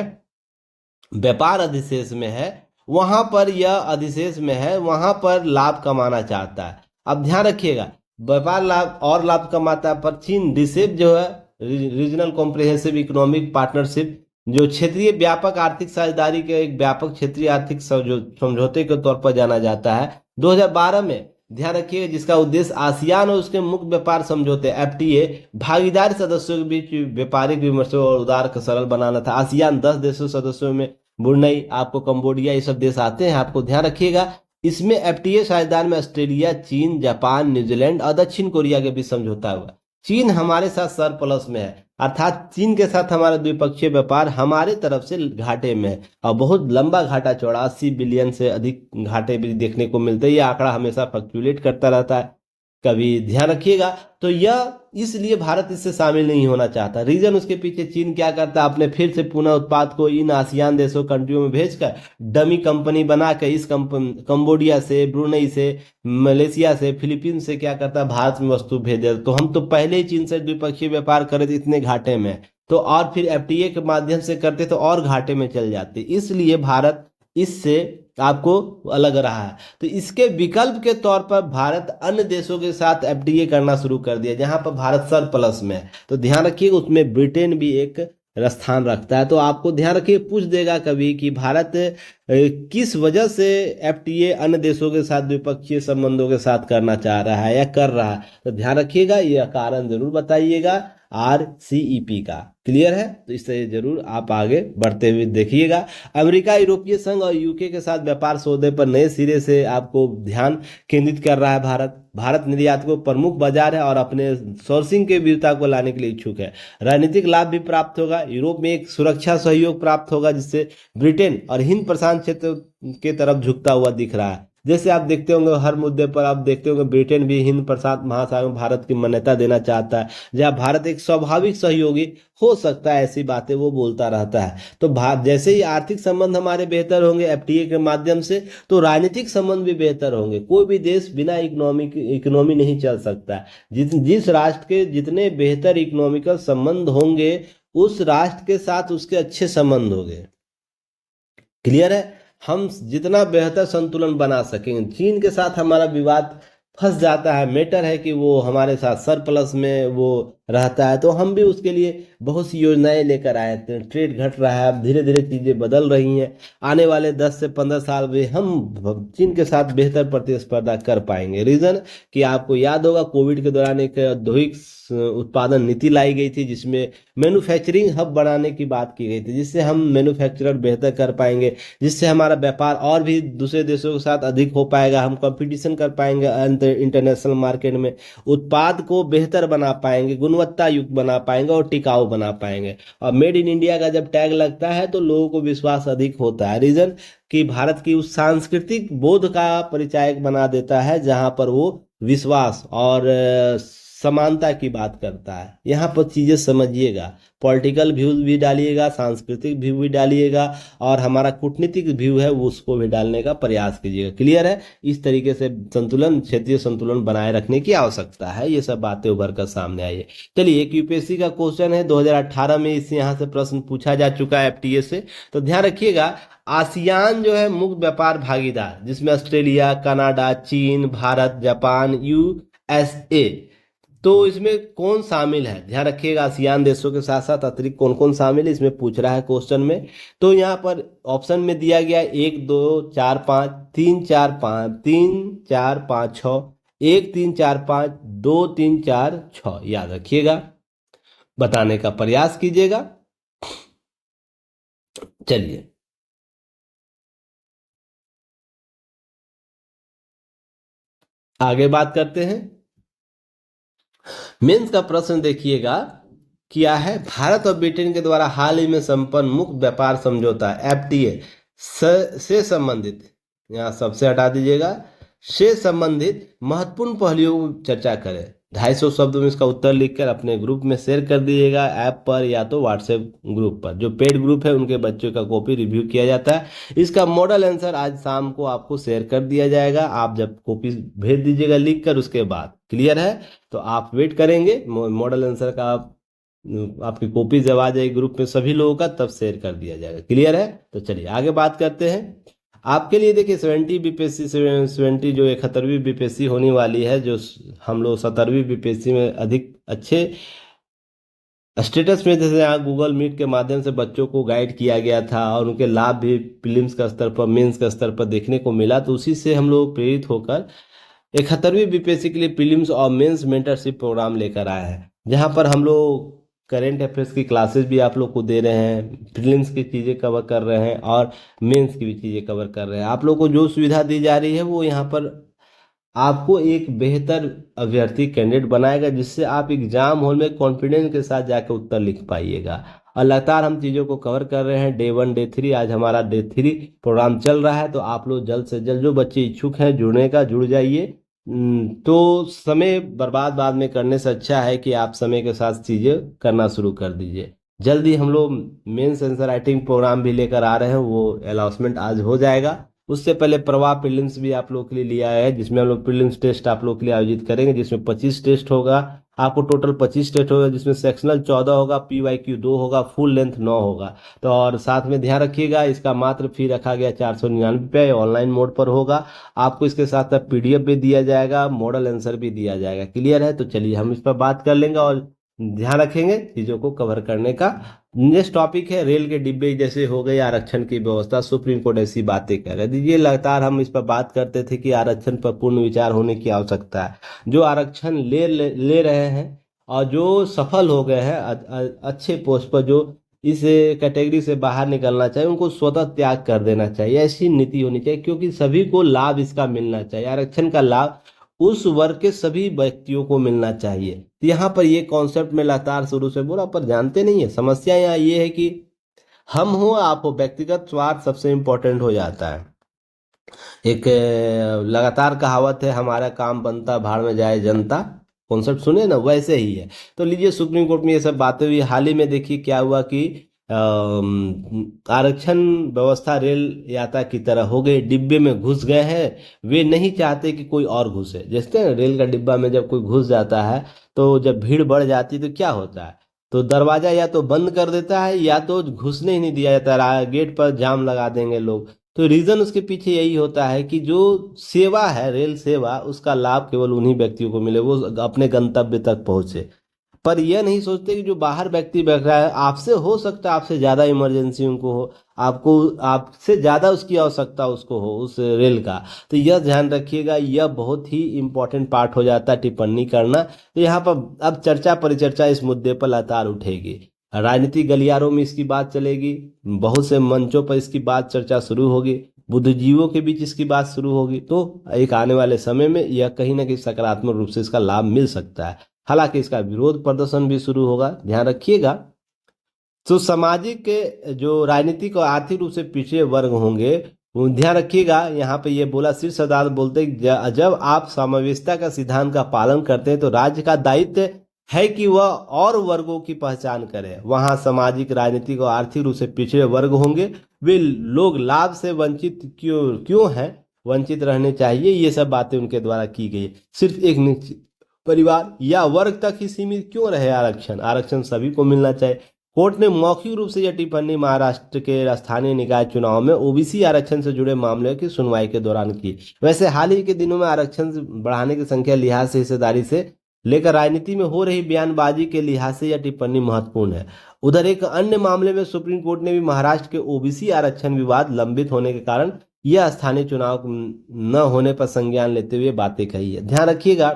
व्यापार अधिशेष में है, वहां पर यह अधिशेष में है, वहां पर लाभ कमाना चाहता है। अब ध्यान रखिएगा, व्यापार लाभ और लाभ कमाता है, पर चीन रिसेप जो है रीजनल कॉम्प्रिहेंसिव इकोनॉमिक पार्टनरशिप, जो क्षेत्रीय व्यापक आर्थिक साझेदारी के एक व्यापक क्षेत्रीय आर्थिक समझौते के तौर पर जाना जाता है 2012 में। ध्यान रखिएगा, जिसका उद्देश्य आसियान और उसके मुक्त व्यापार समझौते एफटीए भागीदार सदस्यों के बीच व्यापारिक विमर्शों और उदार को सरल बनाना था। आसियान 10 देशों सदस्यों में ब्रुनई, आपको कंबोडिया, ये सब देश आते हैं, आपको ध्यान रखिएगा। इसमें एफटीए साझेदार में ऑस्ट्रेलिया, चीन, जापान, न्यूजीलैंड और दक्षिण कोरिया के बीच समझौता हुआ। चीन हमारे साथ सरप्लस में है, अर्थात चीन के साथ हमारा द्विपक्षीय व्यापार हमारे तरफ से घाटे में है, और बहुत लंबा घाटा चौड़ा 80 बिलियन से अधिक घाटे भी देखने को मिलते हैं। ये आंकड़ा हमेशा फ्लक्चुएट करता रहता है, कभी ध्यान रखिएगा। तो यह इसलिए भारत इससे शामिल नहीं होना चाहता। रीजन उसके पीछे चीन क्या करता है, अपने फिर से पुनः उत्पाद को इन आसियान देशों कंट्रियों में भेजकर डमी कंपनी बना के इस कंबोडिया से, ब्रुनई से, मलेशिया से, फिलीपींस से क्या करता है, भारत में वस्तु भेज देता। तो हम तो पहले ही चीन से द्विपक्षीय व्यापार करे थे, इतने घाटे में, तो और फिर एफटीए के माध्यम से करते तो और घाटे में चल जाते। इसलिए भारत इससे आपको अलग रहा है। तो इसके विकल्प के तौर पर भारत अन्य देशों के साथ एफडीए करना शुरू कर दिया, जहां पर भारत सरप्लस में है। तो ध्यान रखिएगा, उसमें ब्रिटेन भी एक स्थान रखता है। तो आपको ध्यान रखिए, पूछ देगा कभी कि भारत किस वजह से एफटीए अन्य देशों के साथ द्विपक्षीय संबंधों के साथ करना चाह रहा है या कर रहा है, तो ध्यान रखिएगा, यह कारण जरूर बताइएगा RCEP का। क्लियर है? तो इससे जरूर आप आगे बढ़ते हुए देखिएगा। अमेरिका, यूरोपीय संघ और यूके के साथ व्यापार सौदे पर नए सिरे से आपको ध्यान केंद्रित कर रहा है। भारत निर्यातकों प्रमुख बाजार है और अपने सोर्सिंग के विविधता को लाने के लिए इच्छुक है। राजनीतिक लाभ भी प्राप्त होगा। यूरोप में एक सुरक्षा सहयोग प्राप्त होगा, जिससे ब्रिटेन और हिंद प्रशांत क्षेत्र के तरफ झुकता हुआ दिख रहा है। जैसे आप देखते होंगे, हर मुद्दे पर आप देखते होंगे ब्रिटेन भी हिंद प्रशांत महासागर में भारत की मान्यता देना चाहता है, जहां भारत एक स्वाभाविक सहयोगी हो सकता है, ऐसी बातें वो बोलता रहता है। तो जैसे ही आर्थिक संबंध हमारे बेहतर होंगे एफटीए के माध्यम से, तो राजनीतिक संबंध भी बेहतर होंगे। कोई भी देश बिना इकोनॉमी नहीं चल सकता। जिस राष्ट्र के जितने बेहतर इकोनॉमिकल संबंध होंगे, उस राष्ट्र के साथ उसके अच्छे संबंध होंगे। क्लियर है? हम जितना बेहतर संतुलन बना सकेंगे। चीन के साथ हमारा विवाद फंस जाता है, मैटर है कि वो हमारे साथ सरप्लस में वो रहता है, तो हम भी उसके लिए बहुत सी योजनाएं लेकर आए थे। ट्रेड घट रहा है, अब धीरे धीरे चीज़ें बदल रही हैं। आने वाले 10 से 15 साल में हम चीन के साथ बेहतर प्रतिस्पर्धा कर पाएंगे। रीज़न कि आपको याद होगा, कोविड के दौरान एक औद्योगिक उत्पादन नीति लाई गई थी, जिसमें मैन्युफैक्चरिंग हब बनाने की बात की गई थी, जिससे हम मैन्युफैक्चरर बेहतर कर पाएंगे, जिससे हमारा व्यापार और भी दूसरे देशों के साथ अधिक हो पाएगा। हम कंपटीशन कर पाएंगे इंटरनेशनल मार्केट में, उत्पाद को बेहतर बना पाएंगे, गुणवत्ता युक्त बना पाएंगे और टिकाऊ बना पाएंगे। और मेड इन इंडिया का जब टैग लगता है तो लोगों को विश्वास अधिक होता है। रीजन कि भारत की उस सांस्कृतिक बोध का परिचायक बना देता है, जहां पर वो विश्वास और समानता की बात करता है। यहाँ पर चीज़ें समझिएगा, पॉलिटिकल व्यू भी डालिएगा, सांस्कृतिक व्यू भी डालिएगा, और हमारा कूटनीतिक व्यू है वो उसको भी डालने का प्रयास कीजिएगा। क्लियर है? इस तरीके से संतुलन, क्षेत्रीय संतुलन बनाए रखने की आवश्यकता है। ये सब बातें उभर कर सामने आई है। चलिए, एक यूपीएससी का क्वेश्चन है 2018 में, इससे यहाँ से प्रश्न पूछा जा चुका है एफटीए से। तो ध्यान रखिएगा, आसियान जो है मुक्त व्यापार भागीदार, जिसमें ऑस्ट्रेलिया, कनाडा, चीन, भारत, जापान, USA, तो इसमें कौन शामिल है? ध्यान रखिएगा, आसियान देशों के साथ साथ अतिरिक्त कौन कौन शामिल है, इसमें पूछ रहा है क्वेश्चन में। तो यहाँ पर ऑप्शन में दिया गया 1 2 4 5 3 4 5 3 4 5 6, 1 3 4 5 2 3 4 6। याद रखिएगा, बताने का प्रयास कीजिएगा। चलिए आगे बात करते हैं। मेंस का प्रश्न देखिएगा, क्या है, भारत और ब्रिटेन के द्वारा हाल ही में संपन्न मुक्त व्यापार समझौता एफटीए से संबंधित, यहाँ सबसे हटा दीजिएगा, से संबंधित महत्वपूर्ण पहलुओं की चर्चा करें। 250 शब्दों में इसका उत्तर लिखकर अपने ग्रुप में शेयर कर दीजिएगा, ऐप पर या तो व्हाट्सएप ग्रुप पर। जो पेड ग्रुप है उनके बच्चों का कॉपी रिव्यू किया जाता है। इसका मॉडल आंसर आज शाम को आपको शेयर कर दिया जाएगा। आप जब कॉपी भेज दीजिएगा लिख कर, उसके बाद क्लियर है, तो आप वेट करेंगे मॉडल आंसर का। आपकी कॉपी जब आ जाएगी ग्रुप में सभी लोगों का, तब शेयर कर दिया जाएगा। क्लियर है? तो चलिए आगे बात करते हैं। आपके लिए देखिए 70 बीपीएससी 70 जो 71वीं बीपीएससी होने वाली है, जो हम लोग 70वीं बीपीएससी में अधिक अच्छे स्टेटस में जैसे यहाँ गूगल मीट के माध्यम से बच्चों को गाइड किया गया था और उनके लाभ भी प्रीलिम्स का स्तर पर मेंस का स्तर पर देखने को मिला, तो उसी से हम लोग प्रेरित होकर 71वीं बीपीएससी के लिए प्रीलिम्स और मेंस मेंटरशिप प्रोग्राम लेकर आए हैं, जहाँ पर हम लोग करेंट अफेयर्स की क्लासेस भी आप लोग को दे रहे हैं, प्रीलिम्स की चीज़ें कवर कर रहे हैं और मेंस की भी चीज़ें कवर कर रहे हैं। आप लोग को जो सुविधा दी जा रही है वो यहाँ पर आपको एक बेहतर अभ्यर्थी कैंडिडेट बनाएगा, जिससे आप एग्जाम हॉल में कॉन्फिडेंस के साथ जाकर उत्तर लिख पाइएगा। और लगातार हम चीज़ों को कवर कर रहे हैं, डे 1 डे 3, आज हमारा डे 3 प्रोग्राम चल रहा है। तो आप लोग जल्द से जल्द, जो बच्चे इच्छुक हैं जुड़ने का, जुड़ जाइए। तो समय बर्बाद बाद में करने से अच्छा है कि आप समय के साथ चीज़ें करना शुरू कर दीजिए। जल्दी हम लोग मेंस आंसर राइटिंग प्रोग्राम भी लेकर आ रहे हैं, वो अनाउंसमेंट आज हो जाएगा। उससे पहले प्रवाह प्रीलिम्स भी आप लोग के लिए लिया है, जिसमें हम लोग प्रीलिम्स टेस्ट आप लोग के लिए आयोजित करेंगे, जिसमें 25 टेस्ट होगा। आपको टोटल 25 टेस्ट होगा, जिसमें सेक्शनल 14 होगा, PYQ 2 होगा, फुल लेंथ 9 होगा। तो और साथ में ध्यान रखिएगा, इसका मात्र फी रखा गया 499 ऑनलाइन मोड पर होगा। आपको इसके साथ साथ PDF भी दिया जाएगा, मॉडल आंसर भी दिया जाएगा। क्लियर है? तो चलिए हम इस पर बात कर लेंगे और ध्यान रखेंगे चीज़ों को कवर करने का। नेक्स्ट टॉपिक है रेल के डिब्बे जैसे हो गए आरक्षण की व्यवस्था, सुप्रीम कोर्ट ऐसी बातें कह रहे थे। ये लगातार हम इस पर बात करते थे कि आरक्षण पर पूर्ण विचार होने की आवश्यकता है। जो आरक्षण ले रहे हैं और जो सफल हो गए हैं अच्छे पोस्ट पर, जो इस कैटेगरी से बाहर निकलना चाहिए, उनको स्वतः त्याग कर देना चाहिए। ऐसी नीति होनी चाहिए, क्योंकि सभी को लाभ इसका मिलना चाहिए। आरक्षण का लाभ उस वर्ग के सभी व्यक्तियों को मिलना चाहिए। तो यहाँ पर ये कॉन्सेप्ट में लगातार शुरू से बोला, पर जानते नहीं है। समस्या यहाँ ये है कि हम हो आप हो, व्यक्तिगत स्वार्थ सबसे इम्पोर्टेंट हो जाता है। एक लगातार कहावत है, हमारा काम बनता भाड़ में जाए जनता। कॉन्सेप्ट सुने ना, वैसे ही है। तो लीजिए, सुप्रीम कोर्ट में ये सब बातें हुई। हाल ही में देखिए क्या हुआ कि आरक्षण व्यवस्था रेल यात्रा की तरह हो गई, डिब्बे में घुस गए हैं। वे नहीं चाहते कि कोई और घुसे। जैसे ना रेल का डिब्बा में जब कोई घुस जाता है, तो जब भीड़ बढ़ जाती है तो क्या होता है, तो दरवाजा या तो बंद कर देता है या तो घुसने ही नहीं दिया जाता है, गेट पर जाम लगा देंगे लोग। तो रीजन उसके पीछे यही होता है कि जो सेवा है, रेल सेवा, उसका लाभ केवल उन्हीं व्यक्तियों को मिले, वो अपने गंतव्य तक पहुंचे। पर यह नहीं सोचते कि जो बाहर व्यक्ति बैठ रहा है, आपसे हो सकता है आपसे ज्यादा इमरजेंसी उनको हो, आपको आपसे ज्यादा उसकी आवश्यकता उसको हो उस रेल का। तो यह ध्यान रखिएगा, यह बहुत ही इंपॉर्टेंट पार्ट हो जाता है टिप्पणी करना। तो यहाँ पर अब चर्चा परिचर्चा इस मुद्दे पर लगातार उठेगी, राजनीतिक गलियारों में इसकी बात चलेगी, बहुत से मंचों पर इसकी बात चर्चा शुरू होगी, बुद्धिजीवियों के बीच इसकी बात शुरू होगी। तो एक आने वाले समय में यह कहीं ना कहीं सकारात्मक रूप से इसका लाभ मिल सकता है। हालांकि इसका विरोध प्रदर्शन भी शुरू होगा, ध्यान रखिएगा। तो सामाजिक के जो राजनीतिक और आर्थिक रूप से पिछड़े वर्ग होंगे, वो ध्यान रखिएगा। यहाँ पे ये बोला, शीर्ष अदालत बोलते जब आप समावेशिता का सिद्धांत का पालन करते हैं तो राज्य का दायित्व है कि वह और वर्गों की पहचान करे। वहाँ सामाजिक, राजनीतिक और आर्थिक रूप से पिछड़े वर्ग होंगे, वे लोग लाभ से वंचित क्यों हैं, वंचित रहने चाहिए। ये सब बातें उनके द्वारा की गई। सिर्फ एक निश्चित परिवार या वर्ग तक ही सीमित क्यों रहे आरक्षण, आरक्षण सभी को मिलना चाहिए। कोर्ट ने मौखिक रूप से यह टिप्पणी महाराष्ट्र के स्थानीय निकाय चुनाव में OBC आरक्षण से जुड़े मामले की सुनवाई के दौरान की। वैसे हाल ही के दिनों में आरक्षण बढ़ाने की संख्या लिहाज से, हिस्सेदारी से लेकर राजनीति में हो रही बयानबाजी के लिहाज से यह टिप्पणी महत्वपूर्ण है। उधर एक अन्य मामले में सुप्रीम कोर्ट ने भी महाराष्ट्र के OBC आरक्षण विवाद लंबित होने के कारण यह स्थानीय चुनाव न होने पर संज्ञान लेते हुए बातें कही है। ध्यान रखिएगा,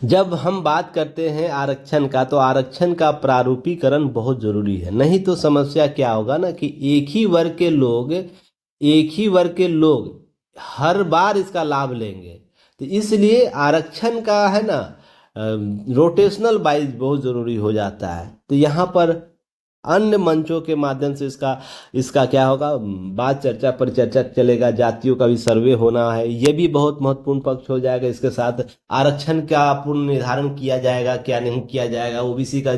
जब हम बात करते हैं आरक्षण का, तो आरक्षण का प्रारूपीकरण बहुत जरूरी है। नहीं तो समस्या क्या होगा ना, कि एक ही वर्ग के लोग हर बार इसका लाभ लेंगे। तो इसलिए आरक्षण का है ना, रोटेशनल वाइज बहुत जरूरी हो जाता है। तो यहाँ पर अन्य मंचों के माध्यम से इसका क्या होगा, बात चर्चा परिचर्चा चलेगा। जातियों का भी सर्वे होना है, ये भी बहुत महत्वपूर्ण पक्ष हो जाएगा। इसके साथ आरक्षण का पूर्ण निर्धारण किया जाएगा, क्या नहीं किया जाएगा। OBC का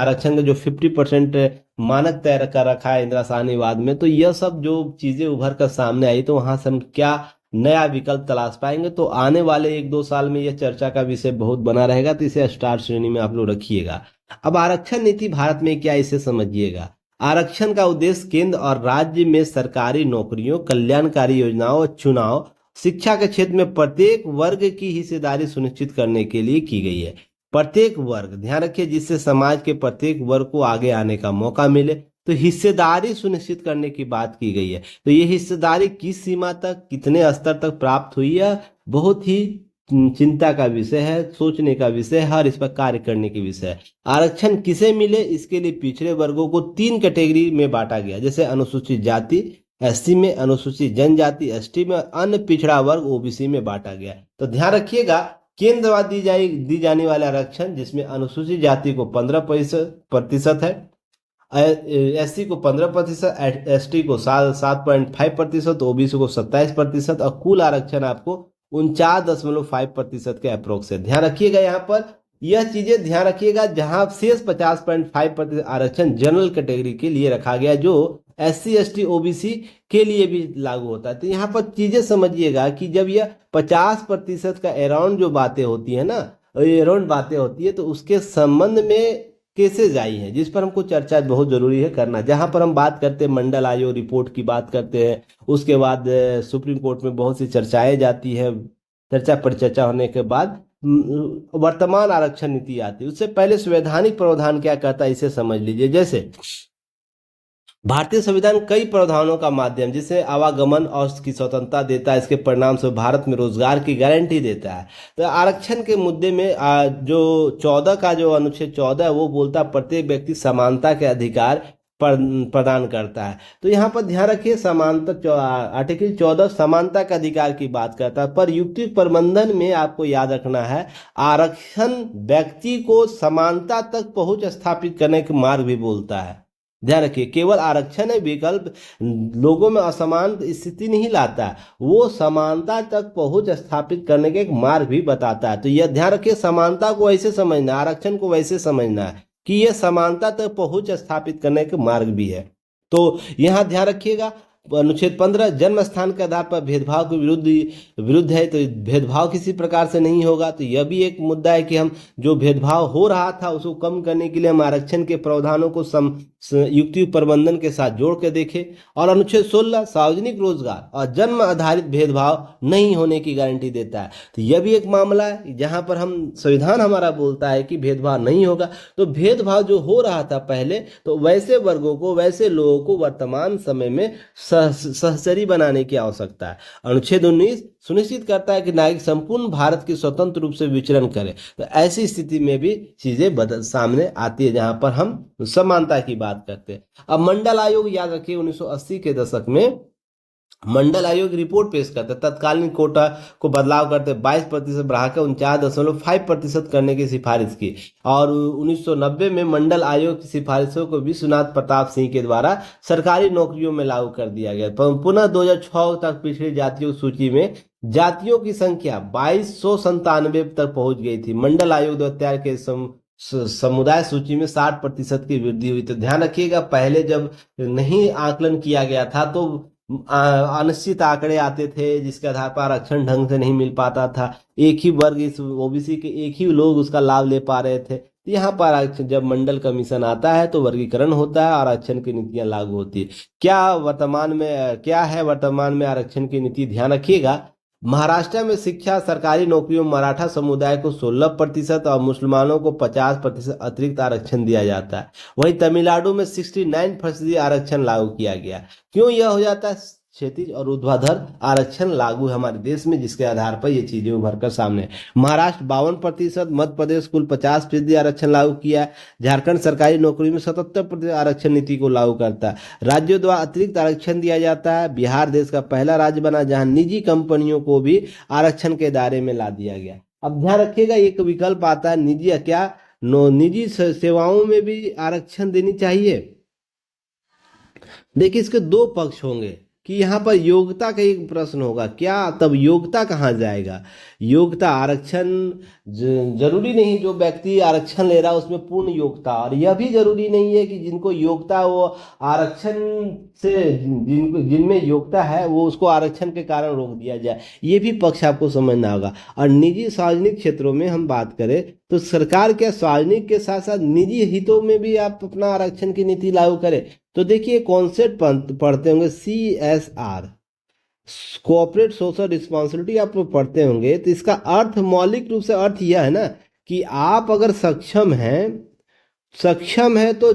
आरक्षण का जो 50% मानक तय कर रखा है इंदिरा साहनीवाद में, तो यह सब जो चीजें उभर कर सामने आई, तो वहां से हम क्या नया विकल्प तलाश पाएंगे। तो आने वाले 1-2 साल में यह चर्चा का विषय बहुत बना रहेगा। तो इसे स्टार श्रेणी में आप लोग रखिएगा। अब आरक्षण नीति भारत में क्या, इसे समझिएगा। आरक्षण का उद्देश्य केंद्र और राज्य में सरकारी नौकरियों, कल्याणकारी योजनाओं, चुनाव, शिक्षा के क्षेत्र में प्रत्येक वर्ग की हिस्सेदारी सुनिश्चित करने के लिए की गई है। प्रत्येक वर्ग, ध्यान रखिए, जिससे समाज के प्रत्येक वर्ग को आगे आने का मौका मिले। तो हिस्सेदारी सुनिश्चित करने की बात की गई है। तो ये हिस्सेदारी किस सीमा तक, कितने स्तर तक प्राप्त हुई है, बहुत ही चिंता का विषय है, सोचने का विषय है और इस पर कार्य करने की विषय है। आरक्षण किसे मिले, इसके लिए पिछड़े वर्गों को 3 कैटेगरी में बांटा गया, जैसे अनुसूचित जाति एससी में, अनुसूचित जनजाति एसटी में, अन्य पिछड़ा वर्ग ओबीसी में बांटा गया। तो ध्यान रखिएगा, केंद्र द्वारा दी जाने वाले आरक्षण, जिसमें अनुसूचित जाति को 15% है, एससी को 15%, एसटी को 7.5%, ओबीसी को 27% और कुल आरक्षण आपको 49.5% के अप्रोक्स है। ध्यान रखिएगा, यहाँ पर यह चीजें ध्यान रखिएगा, जहां शेष 50.5% आरक्षण जनरल कैटेगरी के लिए रखा गया, जो एससी एसटी ओबीसी के लिए भी लागू होता है। तो यहाँ पर चीजें समझिएगा कि जब यह 50% का अराउंड जो बातें होती है ना, अराउंड बातें होती है, तो उसके संबंध में केसेज आई हैं, जिस पर हमको चर्चा बहुत जरूरी है करना। जहां पर हम बात करते हैं मंडल आयोग रिपोर्ट की बात करते हैं, उसके बाद सुप्रीम कोर्ट में बहुत सी चर्चाएं जाती है, चर्चा परिचर्चा होने के बाद वर्तमान आरक्षण नीति आती है। उससे पहले संवैधानिक प्रावधान क्या कहता है, इसे समझ लीजिए। जैसे भारतीय संविधान कई प्रावधानों का माध्यम, जिसे आवागमन और की स्वतंत्रता देता है, इसके परिणाम से भारत में रोजगार की गारंटी देता है। तो आरक्षण के मुद्दे में जो 14 का जो अनुच्छेद 14 है, वो बोलता है प्रत्येक व्यक्ति समानता के अधिकार प्रदान करता है। तो यहाँ पर ध्यान रखिए, समानता, आर्टिकल 14 समानता के अधिकार की बात करता है, पर युक्ति प्रबंधन में आपको याद रखना है, आरक्षण व्यक्ति को समानता तक पहुंच स्थापित करने के मार्ग भी बोलता है। ध्यान रखिए, केवल आरक्षण है विकल्प लोगों में असमान स्थिति नहीं लाता, वो समानता तक पहुंच स्थापित करने के एक मार्ग भी बताता है। तो यह ध्यान रखिए, समानता को वैसे समझना, आरक्षण को वैसे समझना है कि यह समानता तक पहुंच स्थापित करने का मार्ग भी है। तो यहां ध्यान रखिएगा, अनुच्छेद 15 जन्म स्थान के आधार पर भेदभाव के विरुद्ध है। तो भेदभाव किसी प्रकार से नहीं होगा। तो यह भी एक मुद्दा है कि हम जो भेदभाव हो रहा था उसको कम करने के लिए हम आरक्षण के प्रावधानों को युक्ति प्रबंधन के साथ जोड़ के देखें। और अनुच्छेद 16 सार्वजनिक रोजगार और जन्म आधारित भेदभाव नहीं होने की गारंटी देता है। तो यह भी एक मामला है जहां पर हम संविधान हमारा बोलता है कि भेदभाव नहीं होगा। तो भेदभाव जो हो रहा था पहले, तो वैसे वर्गों को, वैसे लोगों को वर्तमान समय में सहचरी बनाने की आवश्यकता है। अनुच्छेद 19 सुनिश्चित करता है कि नागरिक संपूर्ण भारत की स्वतंत्र रूप से विचरण करे। तो ऐसी स्थिति में भी चीजें सामने आती है जहां पर हम समानता की बात करते हैं। अब मंडल आयोग याद रखिए, 1980 के दशक में मंडल आयोग रिपोर्ट पेश करता है, तत्कालीन कोटा को बदलाव करते 22% बढ़ाकर 49.5% करने की सिफारिश की। और 1990 में मंडल आयोग की सिफारिशों को विश्वनाथ प्रताप सिंह के द्वारा सरकारी नौकरियों में लागू कर दिया गया। पुनः 2006 तक पिछड़ी जातियों की सूची में जातियों की संख्या 2297 तक पहुंच गई थी। मंडल आयोग द्वारा के समुदाय सूची में 60% की वृद्धि हुई। तो ध्यान रखिएगा, पहले जब नहीं आकलन किया गया था तो अनिश्चित आंकड़े आते थे, जिसके आधार पर आरक्षण ढंग से नहीं मिल पाता था। एक ही वर्ग, इस ओबीसी के एक ही लोग उसका लाभ ले पा रहे थे। यहाँ पर आरक्षण, जब मंडल कमीशन आता है तो वर्गीकरण होता है, आरक्षण की नीतियां लागू होती है। क्या है वर्तमान में आरक्षण की नीति, ध्यान रखिएगा। महाराष्ट्र में शिक्षा, सरकारी नौकरियों में मराठा समुदाय को 16% और मुसलमानों को 50% अतिरिक्त आरक्षण दिया जाता है। वहीं तमिलनाडु में 69% आरक्षण लागू किया गया। क्यों यह हो जाता है? क्षैतिज और ऊर्ध्वाधर आरक्षण लागू है हमारे देश में, जिसके आधार पर ये चीजें उभर कर सामने। महाराष्ट्र 52%, मध्य प्रदेश कुल 50% आरक्षण लागू किया है। झारखंड सरकारी नौकरी में 77% आरक्षण नीति को लागू करता है। राज्यों द्वारा अतिरिक्त आरक्षण दिया जाता है। बिहार देश का पहला राज्य बना जहां निजी कंपनियों को भी आरक्षण के दायरे में ला दिया गया। अब ध्यान रखिएगा, एक विकल्प आता है निजी सेवाओं में भी आरक्षण देनी चाहिए। देखिए, इसके 2 पक्ष होंगे कि यहाँ पर योग्यता का एक प्रश्न होगा, क्या तब योग्यता कहाँ जाएगा? योग्यता, आरक्षण जरूरी नहीं जो व्यक्ति आरक्षण ले रहा है उसमें पूर्ण योग्यता, और यह भी जरूरी नहीं है कि जिनको योग्यता वो आरक्षण से, जिनमें योग्यता है वो उसको आरक्षण के कारण रोक दिया जाए। ये भी पक्ष आपको समझना होगा। और निजी सार्वजनिक क्षेत्रों में हम बात करें तो सरकार क्या सार्वजनिक के साथ साथ निजी हितों में भी आप अपना आरक्षण की नीति लागू करें। तो देखिए, कॉन्सेप्ट पढ़ते होंगे, CSR, कॉर्पोरेट सोशल रिस्पॉन्सिबिलिटी आप पढ़ते होंगे। तो इसका अर्थ, मौलिक रूप से अर्थ यह है ना कि आप अगर सक्षम है तो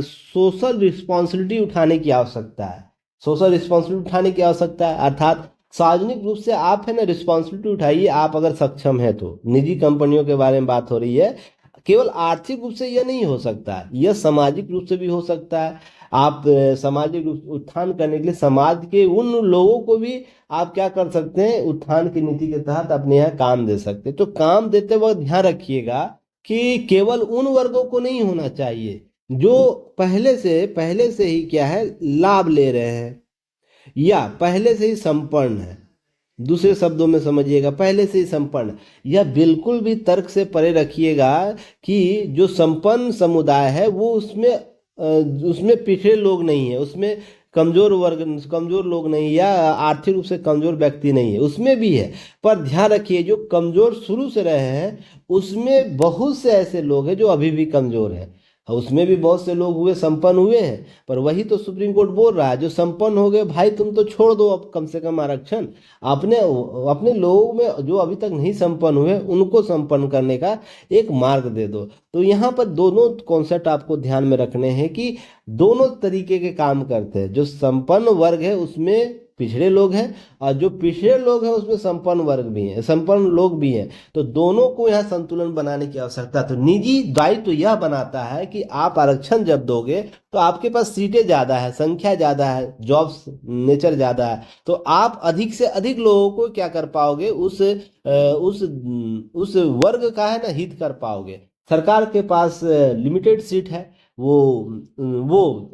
सोशल रिस्पॉन्सिबिलिटी उठाने की आवश्यकता है। सोशल रिस्पॉन्सिबिलिटी उठाने की आवश्यकता है, अर्थात सार्वजनिक रूप से आप है ना रिस्पॉन्सिबिलिटी उठाइए। आप अगर सक्षम है तो निजी कंपनियों के बारे में बात हो रही है। केवल आर्थिक रूप से यह नहीं हो सकता है, यह सामाजिक रूप से भी हो सकता है। आप सामाजिक रूप से उत्थान करने के लिए समाज के उन लोगों को भी आप क्या कर सकते हैं, उत्थान की नीति के तहत अपने यहाँ काम दे सकते हैं। तो काम देते वक्त ध्यान रखिएगा कि केवल उन वर्गों को नहीं होना चाहिए जो पहले से ही क्या है, लाभ ले रहे हैं या पहले से ही संपन्न है। दूसरे शब्दों में समझिएगा, पहले से ही संपन्न। यह बिल्कुल भी तर्क से परे रखिएगा कि जो संपन्न समुदाय है वो उसमें पिछड़े लोग नहीं है, उसमें कमजोर लोग नहीं या आर्थिक रूप से कमजोर व्यक्ति नहीं है, उसमें भी है। पर ध्यान रखिए, जो कमजोर शुरू से रहे हैं उसमें बहुत से ऐसे लोग हैं जो अभी भी कमजोर हैं। उसमें भी बहुत से लोग हुए संपन्न हुए हैं, पर वही तो सुप्रीम कोर्ट बोल रहा है, जो संपन्न हो गए भाई तुम तो छोड़ दो अब कम से कम आरक्षण। अपने अपने लोगों में जो अभी तक नहीं संपन्न हुए उनको संपन्न करने का एक मार्ग दे दो। तो यहाँ पर दोनों कॉन्सेप्ट आपको ध्यान में रखने हैं कि दोनों तरीके के काम करते हैं। जो संपन्न वर्ग है उसमें पिछड़े लोग हैं, और जो पिछड़े लोग हैं उसमें संपन्न लोग भी हैं। तो दोनों को यहाँ संतुलन बनाने की आवश्यकता। तो निजी दायित्व तो यह बनाता है कि आप आरक्षण जब दोगे तो आपके पास सीटें ज़्यादा है, संख्या ज़्यादा है, जॉब्स नेचर ज़्यादा है, तो आप अधिक से अधिक लोगों को क्या कर पाओगे, उस वर्ग का है ना हित कर पाओगे। सरकार के पास लिमिटेड सीट है, वो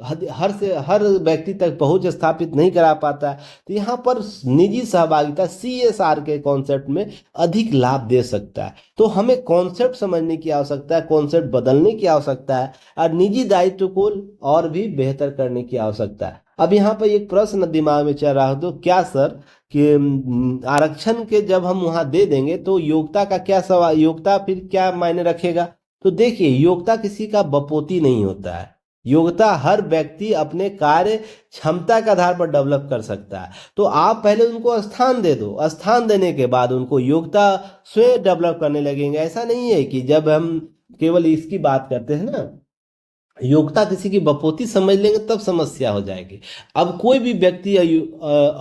हर व्यक्ति तक पहुंच स्थापित नहीं करा पाता है। तो यहाँ पर निजी सहभागिता CSR के कॉन्सेप्ट में अधिक लाभ दे सकता है। तो हमें कॉन्सेप्ट समझने की आवश्यकता है, कॉन्सेप्ट बदलने की आवश्यकता है, और निजी दायित्व को और भी बेहतर करने की आवश्यकता है। अब यहाँ पर एक प्रश्न दिमाग में चल रहा हो, तो क्या सर कि आरक्षण के जब हम वहाँ दे देंगे तो योग्यता का क्या सवाल, योग्यता फिर क्या मायने रखेगा? तो देखिए, योग्यता किसी का बपोती नहीं होता है। योग्यता हर व्यक्ति अपने कार्य क्षमता के आधार पर डेवलप कर सकता है। तो आप पहले उनको स्थान दे दो, स्थान देने के बाद उनको योग्यता स्वयं डेवलप करने लगेंगे। ऐसा नहीं है कि जब हम केवल इसकी बात करते हैं ना, योग्यता किसी की बपोती समझ लेंगे तब समस्या हो जाएगी। अब कोई भी व्यक्ति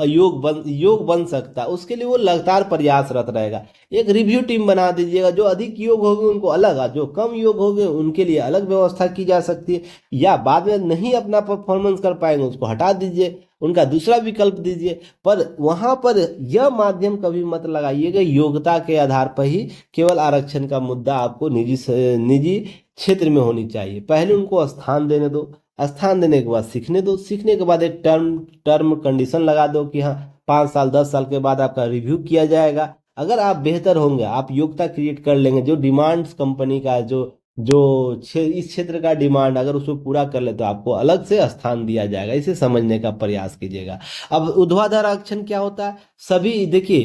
योग बन सकता है, उसके लिए वो लगातार प्रयासरत रहेगा। एक रिव्यू टीम बना दीजिएगा, जो अधिक योग होंगे उनको अलग, और जो कम योग होंगे उनके लिए अलग व्यवस्था की जा सकती है। या बाद में नहीं अपना परफॉर्मेंस कर पाएंगे उसको हटा दीजिए, उनका दूसरा विकल्प दीजिए। पर वहां पर यह माध्यम कभी मत लगाइएगा योग्यता के आधार पर ही केवल आरक्षण का मुद्दा आपको निजी क्षेत्र में होनी चाहिए। पहले उनको स्थान देने दो, स्थान देने के बाद सीखने दो, सीखने के बाद एक टर्म कंडीशन लगा दो कि हाँ 5 साल 10 साल के बाद आपका रिव्यू किया जाएगा। अगर आप बेहतर होंगे, आप योग्यता क्रिएट कर लेंगे, जो डिमांड्स कंपनी का इस क्षेत्र का डिमांड अगर उसको पूरा कर ले तो आपको अलग से स्थान दिया जाएगा। इसे समझने का प्रयास कीजिएगा। अब ऊर्ध्वाधर आरक्षण क्या होता है, सभी देखिए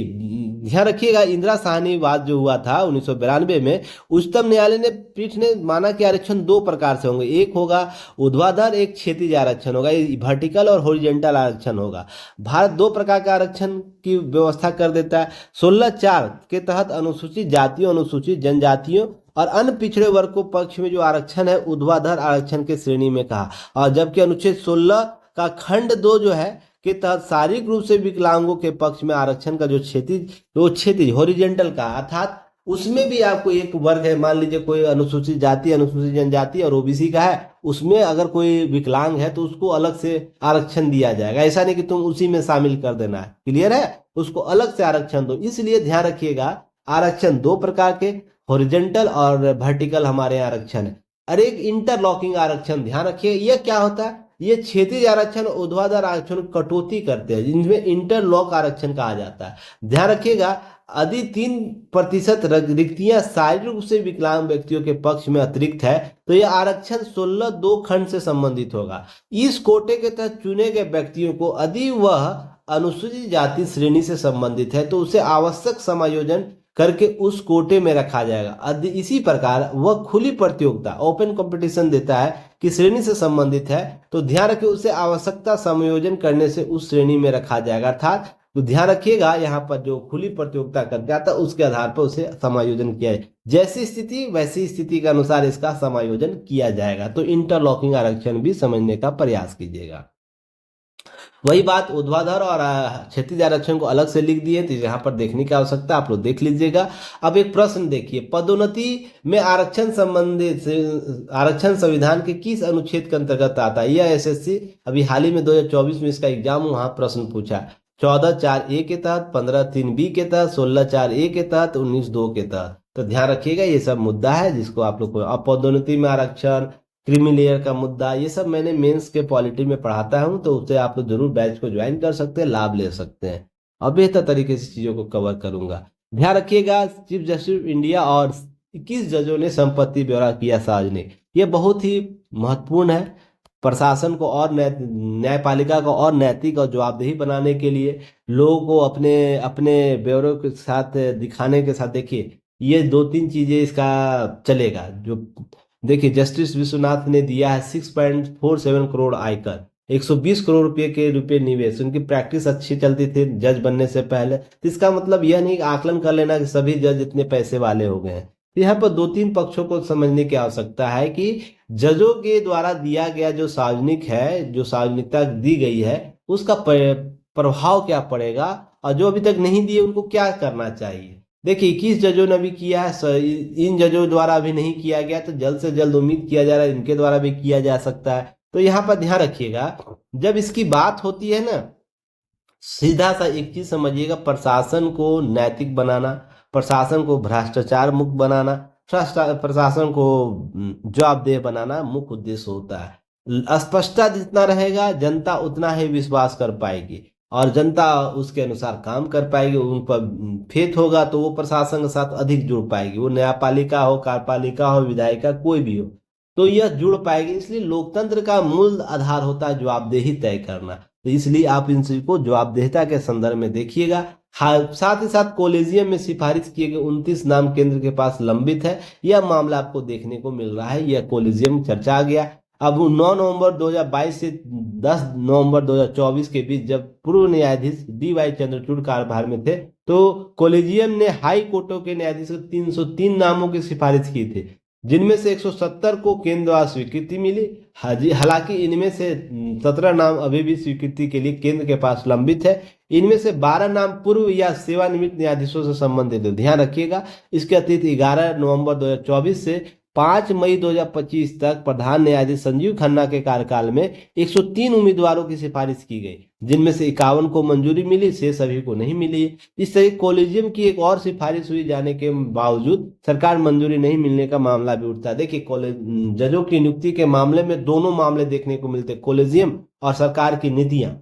ध्यान रखिएगा। इंदिरा साहनी वाद जो हुआ था 1992 में, उच्चतम न्यायालय ने पीठ ने माना कि आरक्षण 2 प्रकार से होंगे, एक होगा ऊर्ध्वाधर, एक क्षैतिज आरक्षण होगा, वर्टिकल और हॉरिजॉन्टल आरक्षण होगा। भारत 2 प्रकार के आरक्षण की व्यवस्था कर देता है। 16(4) के तहत अनुसूचित जातियों, अनुसूचित जनजातियों और अन्य पिछड़े वर्ग को पक्ष में जो आरक्षण है ऊर्ध्वाधर आरक्षण के श्रेणी में कहा। और जबकि अनुच्छेद 16 का खंड 2 जो है के तहत शारीरिक रूप से विकलांगों के पक्ष में आरक्षण का जो क्षैतिज हॉरिजॉन्टल का, अर्थात उसमें भी आपको एक वर्ग है, मान लीजिए कोई अनुसूचित जाति, अनुसूचित जनजाति और OBC का है, उसमें अगर कोई विकलांग है तो उसको अलग से आरक्षण दिया जाएगा। ऐसा नहीं कि तुम उसी में शामिल कर देना है, क्लियर है, उसको अलग से आरक्षण दो। इसलिए ध्यान रखिएगा, आरक्षण 2 प्रकार के, हॉरिजॉन्टल और वर्टिकल हमारे यहाँ आरक्षण है। और एक इंटरलॉकिंग आरक्षण, ध्यान रखिए यह क्या होता है, ये क्षैतिज आरक्षण ऊर्ध्वाधर आरक्षण कटौती करते हैं, जिनमें इंटरलॉक आरक्षण कहा जाता है। ध्यान रखिएगा, यदि 3% रिक्तियां शारीरिक रूप से विकलांग व्यक्तियों के पक्ष में अतिरिक्त है तो यह आरक्षण 16(2) खंड से संबंधित होगा। इस कोटे के तहत चुने गए व्यक्तियों को यदि वह अनुसूचित जाति श्रेणी से संबंधित है तो उसे आवश्यक समायोजन करके उस कोटे में रखा जाएगा। इसी प्रकार वह खुली प्रतियोगिता, ओपन कंपटीशन देता है कि श्रेणी से संबंधित है तो ध्यान रखें उसे आवश्यकता समायोजन करने से उस श्रेणी में रखा जाएगा। अर्थात तो ध्यान रखिएगा, यहाँ पर जो खुली प्रतियोगिता कर जाता है उसके आधार पर उसे समायोजन किया है, जैसी स्थिति वैसी स्थिति के अनुसार इसका समायोजन किया जाएगा। तो इंटरलॉकिंग आरक्षण भी समझने का प्रयास कीजिएगा। वही बात ऊर्ध्वाधर और क्षैतिज आरक्षण को अलग से लिख दिए, तो यहाँ पर देखने की आवश्यकता, आप लोग देख लीजिएगा। अब एक प्रश्न देखिए, पदोन्नति में आरक्षण संबंधित आरक्षण संविधान के किस अनुच्छेद के अंतर्गत आता है? यह एसएससी अभी हाल ही में 2024 में इसका एग्जाम वहां प्रश्न पूछा, 14(4)(a) के तहत, 15(3)(b) के तहत, 16(4)(a) के तहत, 19(2) के तहत। तो ध्यान रखिएगा, ये सब मुद्दा है जिसको आप लोग को, अब पदोन्नति में आरक्षण, क्रीमी लेयर का मुद्दा, ये सब मैंने मेंस के पॉलिटी में पढ़ाता हूं, तो उससे आप लोग जरूर बैच को ज्वाइन कर सकते हैं, लाभ ले सकते हैं और बेहतर तरीके से चीजों को कवर करूंगा। ध्यान रखिएगा, चीफ जस्टिस इंडिया और 21 जजों ने संपत्ति ब्यौरा किया सार्वजनिक, ये बहुत ही महत्वपूर्ण है। प्रशासन को और न्यायपालिका को और नैतिक और जवाबदेही बनाने के लिए लोगों को अपने अपने ब्यौरों के साथ दिखाने के साथ, देखिए ये 2-3 चीजें इसका चलेगा। जो देखिए, जस्टिस विश्वनाथ ने दिया है 6.47 करोड़ आयकर, 120 करोड़ रुपए के निवेश, उनकी प्रैक्टिस अच्छी चलती थी जज बनने से पहले। तो इसका मतलब यह नहीं आकलन कर लेना कि सभी जज इतने पैसे वाले हो गए हैं। यहाँ पर 2-3 पक्षों को समझने की आवश्यकता है कि जजों के द्वारा दिया गया जो सार्वजनिक है, जो सार्वजनिकता दी गई है, उसका प्रभाव क्या पड़ेगा, और जो अभी तक नहीं दिए उनको क्या करना चाहिए। देखिए 21 जजों ने अभी किया है, इन जजों द्वारा अभी नहीं किया गया, तो जल्द से जल्द उम्मीद किया जा रहा है इनके द्वारा भी किया जा सकता है। तो यहाँ पर ध्यान रखिएगा, जब इसकी बात होती है ना, सीधा सा एक चीज समझिएगा, प्रशासन को नैतिक बनाना, प्रशासन को भ्रष्टाचार मुक्त बनाना, प्रशासन को जवाबदेह बनाना मुख्य उद्देश्य होता है। स्पष्टता जितना रहेगा, जनता उतना ही विश्वास कर पाएगी और जनता उसके अनुसार काम कर पाएगी, उन पर फेथ होगा तो वो प्रशासन के साथ अधिक जुड़ पाएगी, वो न्यायपालिका हो, कार्यपालिका हो, विधायिका कोई भी हो, तो यह जुड़ पाएगी। इसलिए लोकतंत्र का मूल आधार होता है जवाबदेही तय करना, तो इसलिए आप इन सभी को जवाबदेहिता के संदर्भ में देखिएगा। साथ ही साथ कॉलेजियम में सिफारिश किए गए 29 नाम केंद्र के पास लंबित है, यह मामला आपको देखने को मिल रहा है, यह कॉलेजियम चर्चा आ गया। अब 9 नवंबर 2022 से 10 नवंबर 2024 के बीच जब पूर्व न्यायाधीश DY चंद्रचूड़ कार्यभार में थे, तो कॉलेजियम ने हाई कोर्टों के न्यायाधीशों 303 नामों की सिफारिश की थी, जिनमें से 170 को केंद्र द्वारा स्वीकृति मिली। हालांकि इनमें से 17 नाम अभी भी स्वीकृति के लिए केंद्र के पास लंबित है। इनमें से 12 नाम पूर्व या सेवानिवृत्त न्यायाधीशों से संबंधित है, ध्यान रखिएगा। इसके अतिरिक्त 11 नवंबर 2024 से 5 मई 2025 तक प्रधान न्यायाधीश संजीव खन्ना के कार्यकाल में 103 उम्मीदवारों की सिफारिश की गई, जिनमें से 51 को मंजूरी मिली, से सभी को नहीं मिली। इस तरह कॉलेजियम की एक और सिफारिश हुई जाने के बावजूद सरकार मंजूरी नहीं मिलने का मामला भी उठता है। देखिए जजों की नियुक्ति के मामले में दोनों मामले देखने को मिलते, कॉलेजियम और सरकार की नीतियां,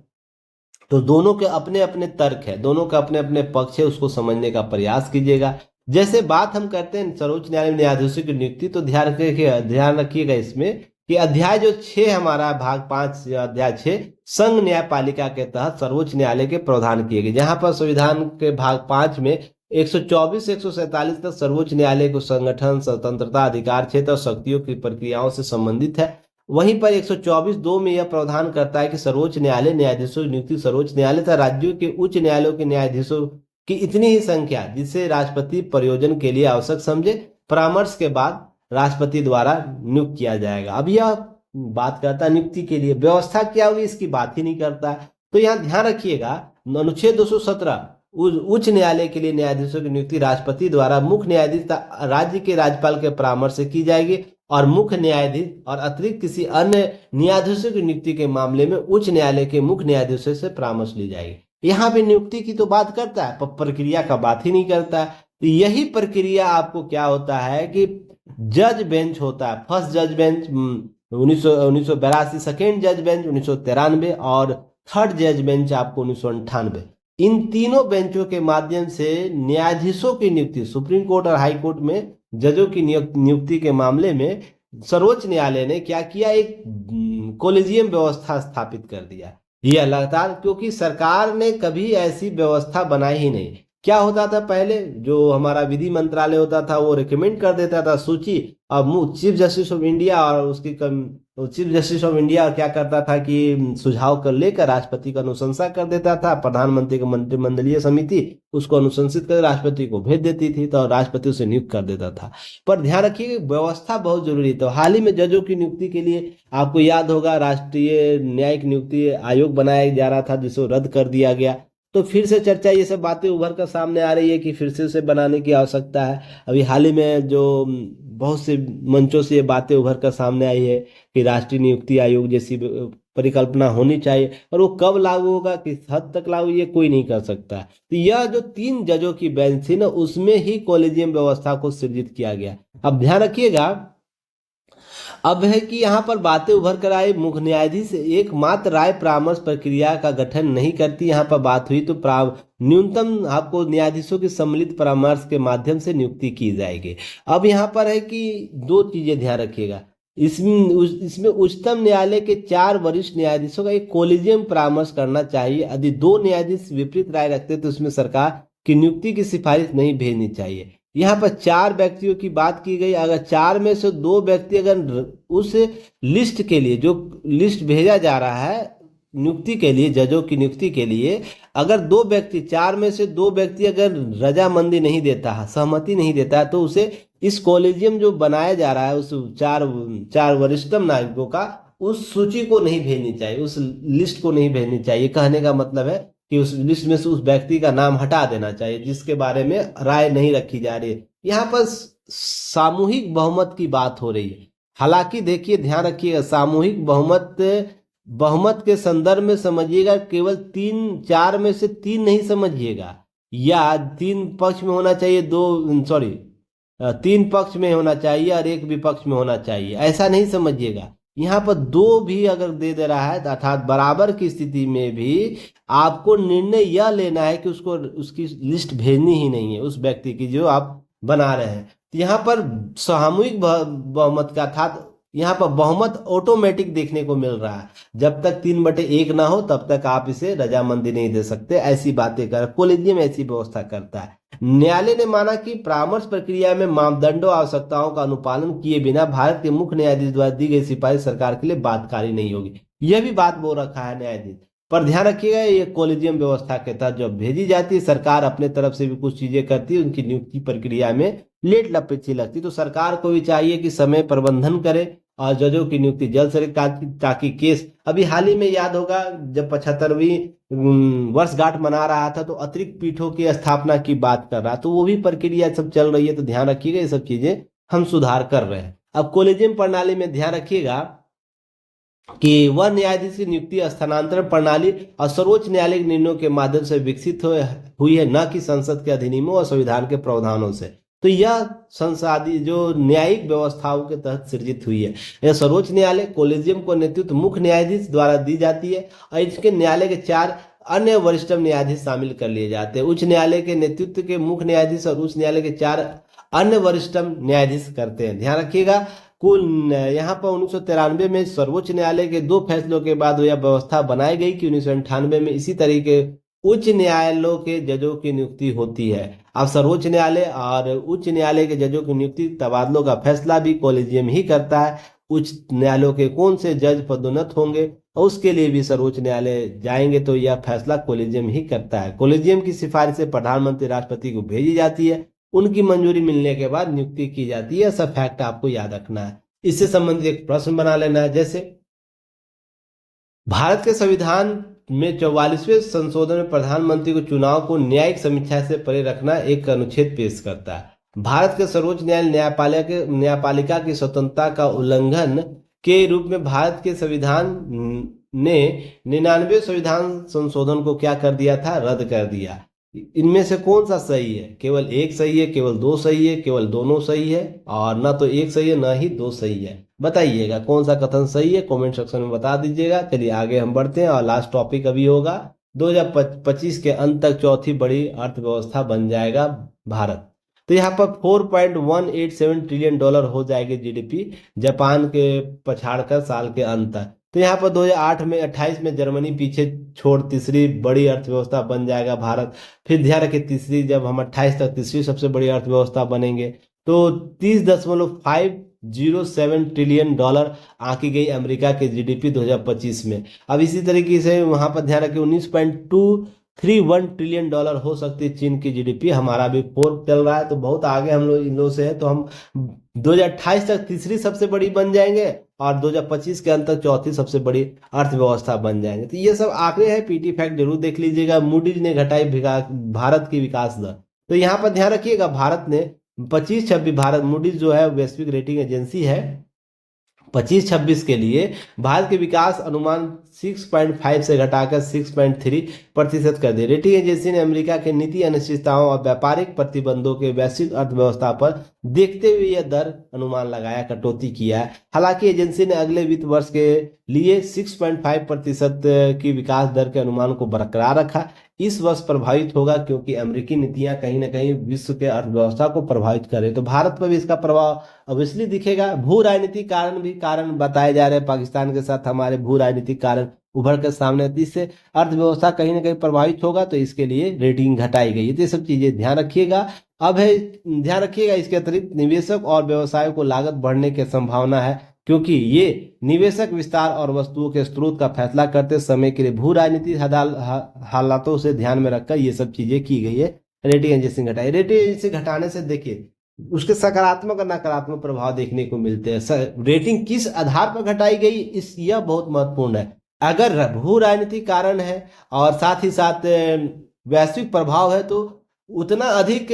तो दोनों के अपने अपने तर्क है, दोनों के अपने अपने पक्ष है, उसको समझने का प्रयास कीजिएगा। जैसे बात हम करते हैं सर्वोच्च न्यायालय में न्यायाधीशों की नियुक्ति, तो ध्यान रखिएगा इसमें कि अध्याय जो 6 हमारा भाग 5 अध्याय 6 संघ न्यायपालिका के तहत सर्वोच्च न्यायालय के प्रावधान किए गए, जहां पर संविधान के भाग 5 में 124 से 147 तक सर्वोच्च न्यायालय को संगठन, स्वतंत्रता, अधिकार क्षेत्र और शक्तियों की प्रक्रियाओं से संबंधित है। वहीं पर 124(2) में यह प्रावधान करता है कि सर्वोच्च न्यायालय न्यायाधीशों की नियुक्ति सर्वोच्च न्यायालय तथा राज्यों के उच्च न्यायालयों के न्यायाधीशों की इतनी ही संख्या जिसे राष्ट्रपति प्रयोजन के लिए आवश्यक समझे, परामर्श के बाद राष्ट्रपति द्वारा नियुक्त किया जाएगा। अब यह बात करता है नियुक्ति के लिए व्यवस्था क्या होगी, इसकी बात ही नहीं करता है। तो यहाँ ध्यान रखिएगा, अनुच्छेद 217 उच्च न्यायालय के लिए न्यायाधीशों की नियुक्ति राष्ट्रपति द्वारा मुख्य न्यायाधीश राज्य के राज्यपाल के परामर्श से की जाएगी, और मुख्य न्यायाधीश और अतिरिक्त किसी अन्य न्यायाधीशों की नियुक्ति के मामले में उच्च न्यायालय के मुख्य न्यायाधीशों से परामर्श ली जाएगी। यहाँ पे नियुक्ति की तो बात करता है, प्रक्रिया का बात ही नहीं करता है। तो यही प्रक्रिया आपको क्या होता है कि जज बेंच होता है, फर्स्ट जज बेंच 1982, सेकेंड जज बेंच 1993 और थर्ड जज बेंच आपको 1998। इन तीनों बेंचों के माध्यम से न्यायाधीशों की नियुक्ति, सुप्रीम कोर्ट और हाई कोर्ट में जजों की नियुक्ति के मामले में सर्वोच्च न्यायालय ने क्या किया, एक कॉलेजियम व्यवस्था स्थापित कर दिया। यह लगातार, क्योंकि सरकार ने कभी ऐसी व्यवस्था बनाई ही नहीं। क्या होता था पहले, जो हमारा विधि मंत्रालय होता था वो रिकमेंड कर देता था सूची, अब चीफ जस्टिस ऑफ इंडिया और चीफ जस्टिस ऑफ इंडिया क्या करता था कि सुझाव कर लेकर राष्ट्रपति का अनुशंसा कर देता था, प्रधानमंत्री का मंत्रिमंडलीय समिति उसको अनुशंसित कर राष्ट्रपति को भेज देती थी, तो राष्ट्रपति उसे नियुक्त कर देता था। पर ध्यान रखिए व्यवस्था बहुत जरूरी है। तो हाल ही में जजों की नियुक्ति के लिए आपको याद होगा राष्ट्रीय न्यायिक नियुक्ति आयोग बनाया जा रहा था, जिसको रद्द कर दिया गया। तो फिर से चर्चा, ये सब बातें उभर कर सामने आ रही है कि फिर से उसे बनाने की आवश्यकता है। अभी हाल ही में जो बहुत से मंचों से ये बातें उभर कर सामने आई है कि राष्ट्रीय नियुक्ति आयोग जैसी परिकल्पना होनी चाहिए, और वो कब लागू होगा, किस हद तक लागू, ये कोई नहीं कर सकता। तो यह जो 3 जजों की बेंच थी ना, उसमें ही कॉलेजियम व्यवस्था को सृजित किया गया। अब ध्यान रखिएगा, अब है कि यहाँ पर बातें उभर कर आई, मुख्य न्यायाधीश एकमात्र राय परामर्श प्रक्रिया का गठन नहीं करती। यहाँ पर बात हुई तो न्यूनतम आपको न्यायाधीशों के सम्मिलित परामर्श के माध्यम से नियुक्ति की जाएगी। अब यहाँ पर है कि 2 चीजें ध्यान रखिएगा, इसमें उच्चतम न्यायालय के 4 वरिष्ठ न्यायाधीशों का एक कोलिजियम परामर्श करना चाहिए। यदि 2 न्यायाधीश विपरीत राय रखते तो उसमें सरकार की नियुक्ति की सिफारिश नहीं भेजनी चाहिए। यहाँ पर 4 व्यक्तियों की बात की गई, अगर 4 में से 2 व्यक्ति अगर उस लिस्ट के लिए, जो लिस्ट भेजा जा रहा है नियुक्ति के लिए, जजों की नियुक्ति के लिए, अगर 2 व्यक्ति, 4 में से 2 व्यक्ति अगर रजामंदी नहीं देता है, सहमति नहीं देता है, तो उसे इस कॉलेजियम जो बनाया जा रहा है उस चार वरिष्ठतम नागरिकों का, उस सूची को नहीं भेजनी चाहिए, उस लिस्ट को नहीं भेजनी चाहिए। कहने का मतलब है कि उस लिस्ट में से उस व्यक्ति का नाम हटा देना चाहिए जिसके बारे में राय नहीं रखी जा रही है। यहाँ पर सामूहिक बहुमत की बात हो रही है। हालांकि देखिए ध्यान रखिएगा, सामूहिक बहुमत के संदर्भ में समझिएगा, केवल 4 में से 3 नहीं समझिएगा, या 3 पक्ष में होना चाहिए, 3 पक्ष में होना चाहिए और 1 विपक्ष में होना चाहिए, ऐसा नहीं समझिएगा। यहाँ पर 2 भी अगर दे रहा है अर्थात बराबर की स्थिति में भी आपको निर्णय यह लेना है कि उसको उसकी लिस्ट भेजनी ही नहीं है उस व्यक्ति की जो आप बना रहे हैं। तो यहाँ पर सामूहिक बहुमत का था, यहाँ पर बहुमत ऑटोमेटिक देखने को मिल रहा है। जब तक 3/1 ना हो तब तक आप इसे रजामंदी नहीं दे सकते, ऐसी बातें कर कोलेजियम ऐसी व्यवस्था करता है। न्यायालय ने माना कि परामर्श प्रक्रिया में मापदंडों आवश्यकताओं का अनुपालन किए बिना भारत के मुख्य न्यायाधीश द्वारा दी गई सिफारिश सरकार के लिए बाध्यकारी नहीं होगी। यह भी बात बोल रखा है न्यायाधीश। पर ध्यान रखिएगा, ये कॉलेजियम व्यवस्था के तहत जब भेजी जाती है, सरकार अपने तरफ से भी कुछ चीजें करती है, उनकी नियुक्ति प्रक्रिया में लेट लपेटी लगती, तो सरकार को भी चाहिए कि समय प्रबंधन करे और जजों की नियुक्ति जल्द से ताकि केस, अभी हाल ही में याद होगा जब 75वीं वर्षगांठ मना रहा था तो अतिरिक्त पीठों की स्थापना की बात कर रहा, तो वो भी प्रक्रिया सब चल रही है। तो ध्यान रखिएगा, ये सब चीजें हम सुधार कर रहे हैं। अब कॉलेजियम प्रणाली में ध्यान रखिएगा कि वह न्यायाधीश की नियुक्ति स्थानांतरण प्रणाली और सर्वोच्च न्यायालय के निर्णयों के माध्यम से विकसित हुई है, न कि संसद के अधिनियमों और संविधान के प्रावधानों से। तो यह संसादी जो न्यायिक व्यवस्थाओं के तहत सृजित हुई है। यह सर्वोच्च न्यायालय कॉलेजियम को नेतृत्व मुख्य न्यायाधीश द्वारा दी जाती है और इसके न्यायालय के 4 अन्य वरिष्ठतम न्यायाधीश शामिल कर लिए जाते हैं। उच्च न्यायालय के नेतृत्व के मुख्य न्यायाधीश और उच्च न्यायालय के 4 अन्य वरिष्ठतम न्यायाधीश करते हैं। ध्यान रखिएगा, कुल यहाँ पर 1993 में सर्वोच्च न्यायालय के 2 फैसलों के बाद यह व्यवस्था बनाई गई कि 1998 में इसी तरीके उच्च न्यायालयों के जजों की नियुक्ति होती है। अब सर्वोच्च न्यायालय और उच्च न्यायालय के जजों की नियुक्ति तबादलों का फैसला भी कॉलेजियम ही करता है। उच्च न्यायालयों के कौन से जज पदोन्नत होंगे और उसके लिए भी सर्वोच्च न्यायालय जाएंगे, तो यह फैसला कॉलेजियम ही करता है। कॉलेजियम की सिफारिशें प्रधानमंत्री राष्ट्रपति को भेजी जाती है, उनकी मंजूरी मिलने के बाद नियुक्ति की जाती है। सब फैक्ट आपको याद रखना है। इससे संबंधित एक प्रश्न बना लेना है, जैसे भारत के संविधान में 44वें संशोधन में प्रधानमंत्री को चुनाव को न्यायिक समीक्षा से परे रखना एक अनुच्छेद पेश करता है। भारत के सर्वोच्च न्यायालय न्यायपालिका की स्वतंत्रता का उल्लंघन के रूप में भारत के संविधान ने 99वें संविधान संशोधन को क्या कर दिया था, रद्द कर दिया। इनमें से कौन सा सही है? केवल एक सही है, केवल 2 सही है, केवल दोनों सही है, और ना तो एक सही है ना ही 2 सही है। बताइएगा कौन सा कथन सही है, कमेंट सेक्शन में बता दीजिएगा। चलिए आगे हम बढ़ते हैं और लास्ट टॉपिक अभी होगा 2025 के अंत तक चौथी बड़ी अर्थव्यवस्था बन जाएगा भारत। तो यहाँ पर $4.187 ट्रिलियन हो जाएगी जीडीपी, जापान के पछाड़ कर साल के अंत तक। तो यहाँ पर 2008 में 28 में जर्मनी पीछे छोड़ तीसरी बड़ी अर्थव्यवस्था बन जाएगा भारत। फिर ध्यान रखिए तीसरी, जब हम 28 तक तीसरी सबसे बड़ी अर्थव्यवस्था बनेंगे तो 30.507 ट्रिलियन डॉलर आंकी गई अमेरिका के जीडीपी 2025 में। अब इसी तरीके से वहां पर ध्यान रखिए 19.231 ट्रिलियन डॉलर हो सकती है चीन की जीडीपी। हमारा भी फोर्थ चल रहा है तो बहुत आगे हम लोग इन लोगों से है, तो हम 2028 तक तीसरी सबसे बड़ी बन जाएंगे और 2025 के अंत तक चौथी सबसे बड़ी अर्थव्यवस्था बन जाएंगे। तो ये सब आंकड़े हैं, पीटी फैक्ट जरूर देख लीजिएगा। मूडीज ने घटाई भारत की विकास दर। तो यहाँ पर ध्यान रखिएगा भारत ने 25-26, भारत मूडीज जो है वैश्विक रेटिंग एजेंसी है, 25-26 के लिए भारत के विकास अनुमान 6.5 से घटाकर 6.3% कर दिए। रेटिंग एजेंसी ने अमेरिका के नीति अनिश्चितताओं और व्यापारिक प्रतिबंधों के वैश्विक अर्थव्यवस्था पर देखते हुए यह दर अनुमान लगाया, कटौती किया है। हालांकि एजेंसी ने अगले वित्त वर्ष के लिए 6.5% की विकास दर के अनुमान को बरकरार रखा। इस वर्ष प्रभावित होगा क्योंकि अमेरिकी नीतियां कहीं ना कहीं विश्व के अर्थव्यवस्था को प्रभावित करें, तो भारत पर भी इसका प्रभाव ऑब्वियसली दिखेगा। भू राजनीतिक कारण भी कारण बताए जा रहे हैं, पाकिस्तान के साथ हमारे भू राजनीतिक कारण उभर कर सामने, इससे अर्थव्यवस्था कहीं ना कहीं प्रभावित होगा, तो इसके लिए रेटिंग घटाई गई है। तो ये सब चीजें ध्यान रखिएगा। अब है ध्यान रखिएगा इसके अतिरिक्त निवेशक और व्यवसायों को लागत बढ़ने की संभावना है, क्योंकि ये निवेशक विस्तार और वस्तुओं के स्रोत का फैसला करते समय के लिए भू राजनीतिक हालातों से ध्यान में रखकर ये सब चीजें की गई है। रेटिंग एजेंसी घटाई, रेटिंग एजेंसी घटाने से देखिए उसके सकारात्मक और नकारात्मक प्रभाव देखने को मिलते हैं। रेटिंग किस आधार पर घटाई गई, इस यह बहुत महत्वपूर्ण है। अगर भू राजनीतिक कारण है और साथ ही साथ वैश्विक प्रभाव है तो उतना अधिक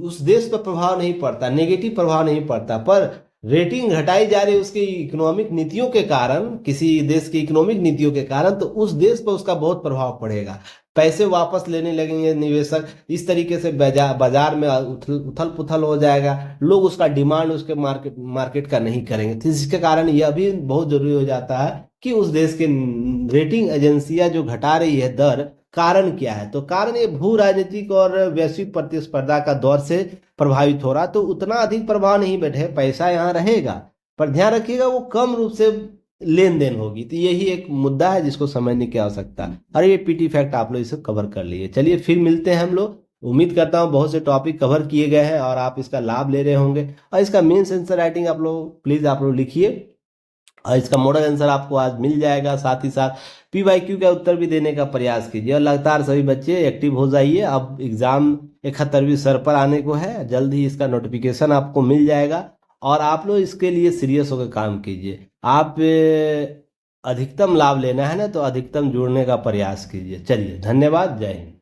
उस देश पर प्रभाव नहीं पड़ता, नेगेटिव प्रभाव नहीं पड़ता। पर रेटिंग घटाई जा रही है उसकी इकोनॉमिक नीतियों के कारण, किसी देश की इकोनॉमिक नीतियों के कारण, तो उस देश पर उसका बहुत प्रभाव पड़ेगा। पैसे वापस लेने लगेंगे निवेशक, इस तरीके से बाजार में उथल पुथल हो जाएगा, लोग उसका डिमांड उसके मार्केट का नहीं करेंगे। तो इसके कारण यह भी बहुत जरूरी हो जाता है कि उस देश के रेटिंग एजेंसियां जो घटा रही है दर, कारण क्या है। तो कारण ये भू राजनीतिक और वैश्विक प्रतिस्पर्धा का दौर से प्रभावित हो रहा, तो उतना अधिक प्रभाव नहीं बैठे, पैसा यहाँ रहेगा, पर ध्यान रखिएगा वो कम रूप से लेन देन होगी। तो यही एक मुद्दा है जिसको समझने की आवश्यकता है। और ये पीटी फैक्ट आप लोग इसे कवर कर लिए। चलिए फिर मिलते हैं हम लोग। उम्मीद करता हूँ बहुत से टॉपिक कवर किए गए हैं और आप इसका लाभ ले रहे होंगे। और इसका मेंस आंसर राइटिंग आप लोग प्लीज आप लोग लिखिए और इसका मॉडल आंसर आपको आज मिल जाएगा। साथ ही साथ PYQ का उत्तर भी देने का प्रयास कीजिए और लगातार सभी बच्चे एक्टिव हो जाइए। अब एग्जाम 71वीं सर पर आने को है, जल्द ही इसका नोटिफिकेशन आपको मिल जाएगा और आप लोग इसके लिए सीरियस होकर काम कीजिए। आप अधिकतम लाभ लेना है ना, तो अधिकतम जुड़ने का प्रयास कीजिए। चलिए धन्यवाद, जय हिंद।